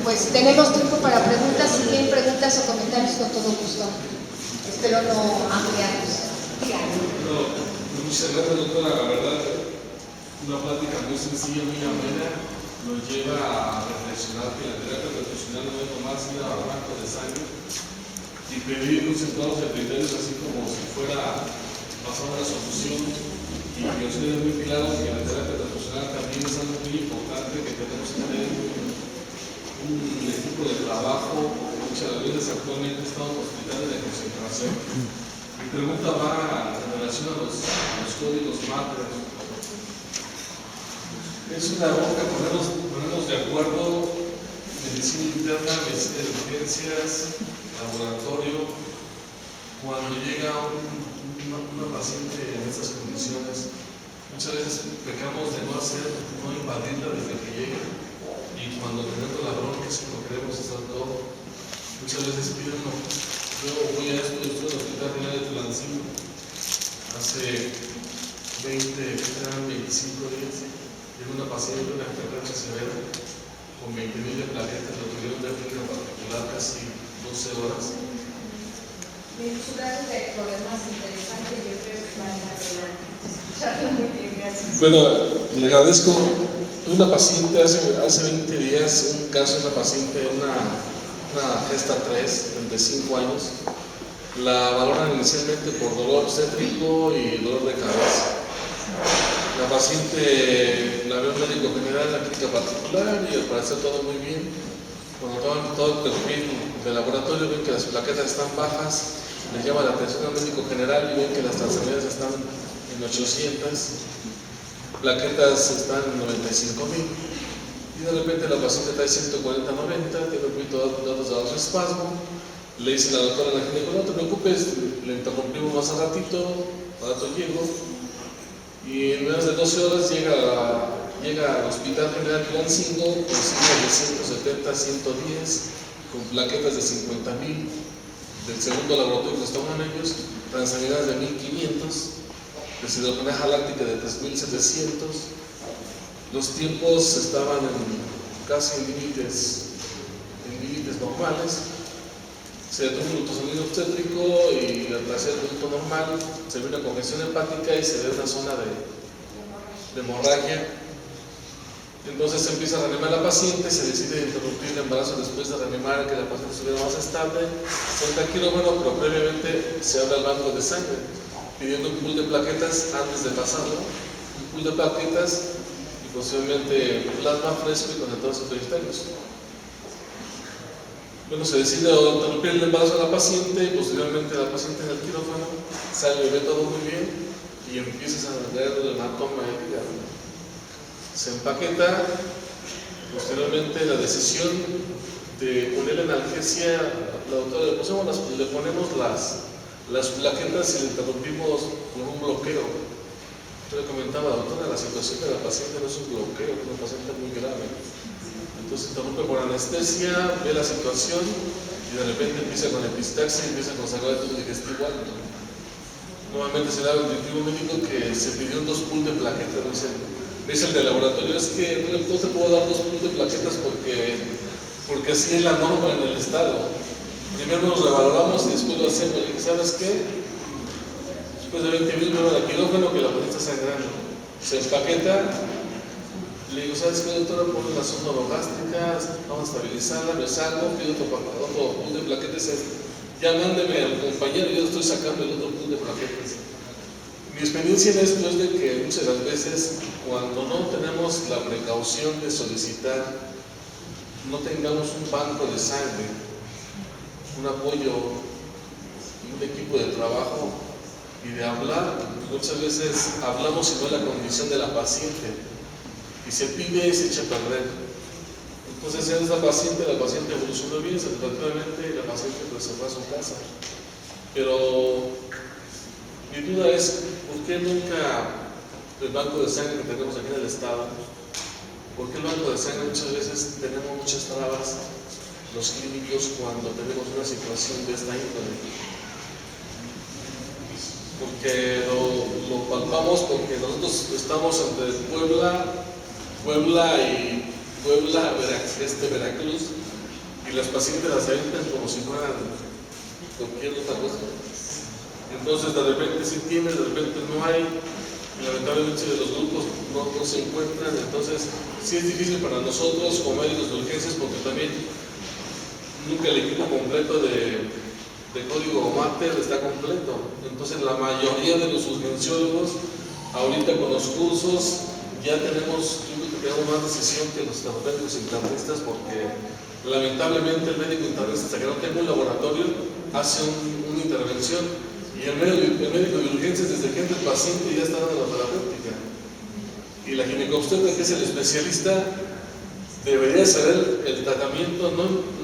Speaker 2: Pues tenemos tiempo para preguntas. Si tienen preguntas o comentarios, con todo gusto. Espero no ampliarlos.
Speaker 3: Muchas gracias, doctora. La verdad, una plática muy sencilla, muy amena, nos lleva a reflexionar que la terapia transfusional no es nomás ir al banco de sangre y pedir concentrados de criterios así como si fuera pasar una solución. Y que ustedes muy claros que la terapia transfusional también es algo muy importante, que tenemos que tener un equipo de trabajo. Muchas veces actualmente estamos en hospitales de concentración. Mi pregunta va en relación a los códigos MATRES. Es una bronca ponernos de acuerdo: medicina interna, medicina de urgencias, laboratorio. Cuando llega una paciente en estas condiciones, muchas veces pecamos de no invadirla desde que llega, y cuando tenemos la bronca es cuando queremos estar todo. Muchas veces piden, yo voy a esto, estoy en el Hospital Real de Tulancingo hace 25 días, Llegó una paciente, una enfermedad severa, con 20,000 de plaquetas, lo tuvieron de en particular casi 12 horas.
Speaker 2: Su caso de problemas interesantes, yo creo que van a escucharlo muy bien, gracias.
Speaker 3: Bueno, le agradezco. Una paciente hace 20 días, un caso de una paciente, una gesta 3 de 5 años, la valoran inicialmente por dolor obstétrico y dolor de cabeza. La paciente la ve un médico general en la clínica particular y al parecer todo muy bien. Cuando toman todo el perfil del laboratorio ven que las plaquetas están bajas, les llama la atención al médico general y ven que las transaminadas están en 800, plaquetas están en 95,000 y de repente la paciente está en 140-90, tiene un poquito de datos de vasoespasmo. Le dice la doctora a la ginecóloga, no te preocupes, le interrumpimos más al ratito, al rato llego, y en menos de 12 horas llega al Hospital General Tulancingo con signos de 170, 110, con plaquetas de 50,000, del segundo laboratorio que estaban ellos, transaminadas de 1,500, deshidrogenasa láctica de 3,700, los tiempos estaban casi en límites normales. Se detuvo un ultrasonido obstétrico y al parecer el producto normal, se ve una congestión hepática y se ve una zona de hemorragia. Entonces se empieza a reanimar a la paciente, se decide interrumpir el embarazo después de reanimar que la paciente estuviera más estable. Se entra al quirófano, pero previamente se abre el banco de sangre, pidiendo un pool de plaquetas antes de pasarlo, un pool de plaquetas y posiblemente plasma fresco y conectados periféricos. Bueno, se decide interrumpir el embarazo de la paciente y posteriormente la paciente en el quirófano sale y ve todo muy bien y empieza a ver el hematoma del hígado. Se empaqueta, posteriormente la decisión de ponerle analgesia, la doctora le ponemos las plaquetas y le interrumpimos con un bloqueo. Yo le comentaba a la doctora, la situación de la paciente no es un bloqueo, es una paciente muy grave. Entonces interrumpe por anestesia, ve la situación y de repente empieza con epistaxia y empieza con sangrado de tubo digestivo alto. Nuevamente se da el directivo médico que se pidió 2 pools de plaquetas. Dice el del laboratorio, es que no te puedo dar 2 pools de plaquetas porque así es la norma en el estado. Primero nos revaloramos y después lo hacemos. Y dije, ¿sabes qué? Después de 20 minutos me voy al quirófano que la paciente está sangrando. Se empaqueta. Le digo, ¿sabes qué, doctora? Ponle una sonda orogástrica, vamos a estabilizarla, me salgo, pido otro pool de plaquetas. Ya mándeme al compañero, yo estoy sacando el otro pool de plaquetas. Mi experiencia en esto es de que muchas de las veces, cuando no tenemos la precaución de solicitar, no tengamos un banco de sangre, un apoyo, un equipo de trabajo y de hablar, muchas veces hablamos y no la condición de la paciente. Y se pide y se echa a perder. Entonces, en esta paciente, la paciente evolucionó bien, satisfactoriamente, y la paciente pues se fue a su casa. Pero mi duda es, ¿por qué nunca el banco de sangre que tenemos aquí en el estado? ¿Por qué el banco de sangre muchas veces tenemos muchas trabas los clínicos cuando tenemos una situación de esta índole? Porque lo palpamos porque nosotros estamos entre Puebla y Veracruz, y las pacientes las avientan como si fueran cualquier otra cosa. Entonces de repente sí tienen, de repente no hay, y lamentablemente de los grupos no se encuentran. Entonces sí es difícil para nosotros como médicos de urgencias, porque también nunca el equipo completo de código mater está completo. Entonces la mayoría de los urgenciólogos ahorita con los cursos ya tenemos más decisión que los terapeutas internistas, porque lamentablemente el médico internista, hasta que no tenga un laboratorio, hace una intervención, y el médico de urgencias, desde que entra el paciente, ya está dando la terapéutica. Y la ginecobstetra, que es el especialista, debería saber el tratamiento,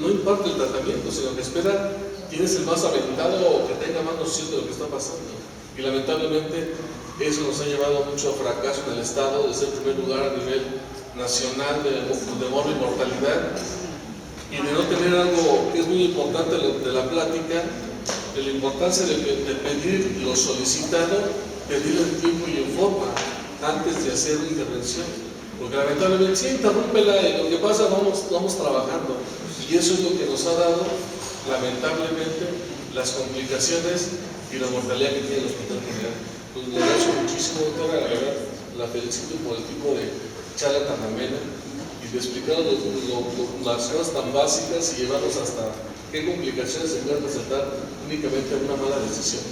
Speaker 3: no imparte el tratamiento, sino que espera quién es el más aventado o que tenga más noción de lo que está pasando. Y lamentablemente eso nos ha llevado mucho a fracaso en el estado, de ser el primer lugar a nivel nacional de morbo y mortalidad, y de no tener algo que es muy importante de la plática, de la importancia de pedir lo solicitado, pedirlo en tiempo y en forma, antes de hacer una intervención. Porque lamentablemente, sí, interrúmpela, y lo que pasa, vamos trabajando. Y eso es lo que nos ha dado, lamentablemente, las complicaciones y la mortalidad que tiene el Hospital General. Pues le agradezco muchísimo, doctora, la verdad, la felicito por el tipo de charla tan amena y de explicar las cosas tan básicas y llevarnos hasta qué complicaciones se pueden presentar únicamente en una mala decisión.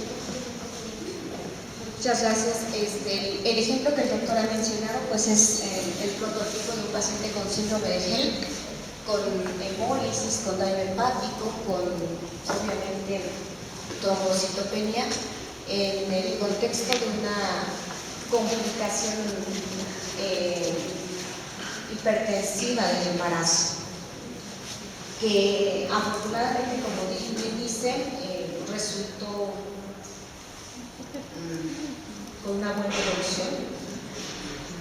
Speaker 2: Muchas gracias. El ejemplo que el doctor ha mencionado pues es el prototipo de un paciente con síndrome de HELLP, con hemólisis, con daño hepático, con obviamente trombocitopenia, en el contexto de una complicación hipertensiva del embarazo, que afortunadamente, como bien dice, resultó con una buena evolución.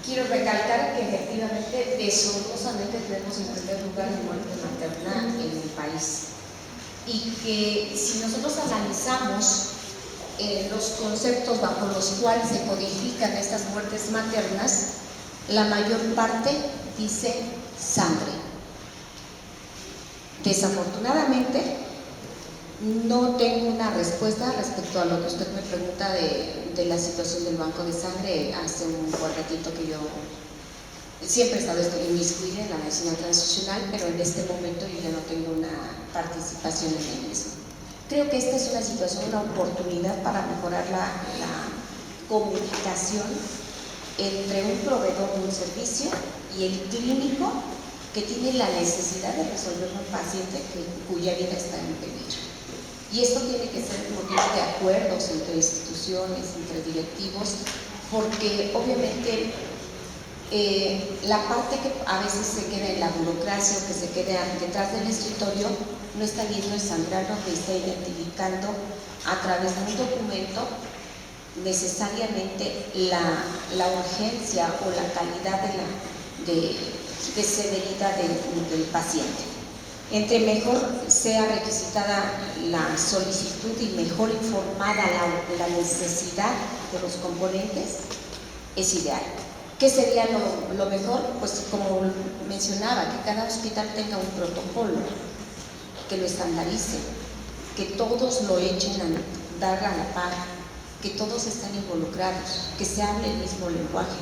Speaker 2: Quiero recalcar que efectivamente, deshonrosamente, tenemos el tercer lugar de muerte materna en el país, y que si nosotros analizamos los conceptos bajo los cuales se codifican estas muertes maternas, la mayor parte dice sangre. Desafortunadamente, no tengo una respuesta respecto a lo que usted me pregunta de la situación del banco de sangre. Hace un buen ratito que yo siempre he estado inmiscuida en la medicina transfusional, pero en este momento yo ya no tengo una participación en el mismo. Creo que esta es una situación, una oportunidad para mejorar la comunicación entre un proveedor de un servicio y el clínico que tiene la necesidad de resolver un paciente cuya vida está en peligro. Y esto tiene que ser motivo de acuerdos entre instituciones, entre directivos, porque obviamente la parte que a veces se queda en la burocracia o que se queda detrás del escritorio no está viendo el sangrado, que está identificando a través de un documento necesariamente la urgencia o la calidad de severidad del paciente. Entre mejor sea requisitada la solicitud y mejor informada la necesidad de los componentes, es ideal. ¿Qué sería lo mejor? Pues como mencionaba, que cada hospital tenga un protocolo, que lo estandarice, que todos lo echen a dar a la par, que todos estén involucrados, que se hable el mismo lenguaje,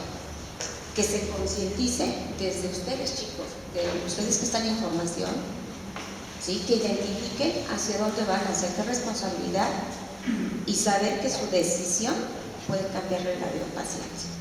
Speaker 2: que se concientice desde ustedes, chicos, de ustedes que están en formación, ¿sí? Que identifiquen hacia dónde van, hacia qué responsabilidad, y saber que su decisión puede cambiarle la vida a un paciente.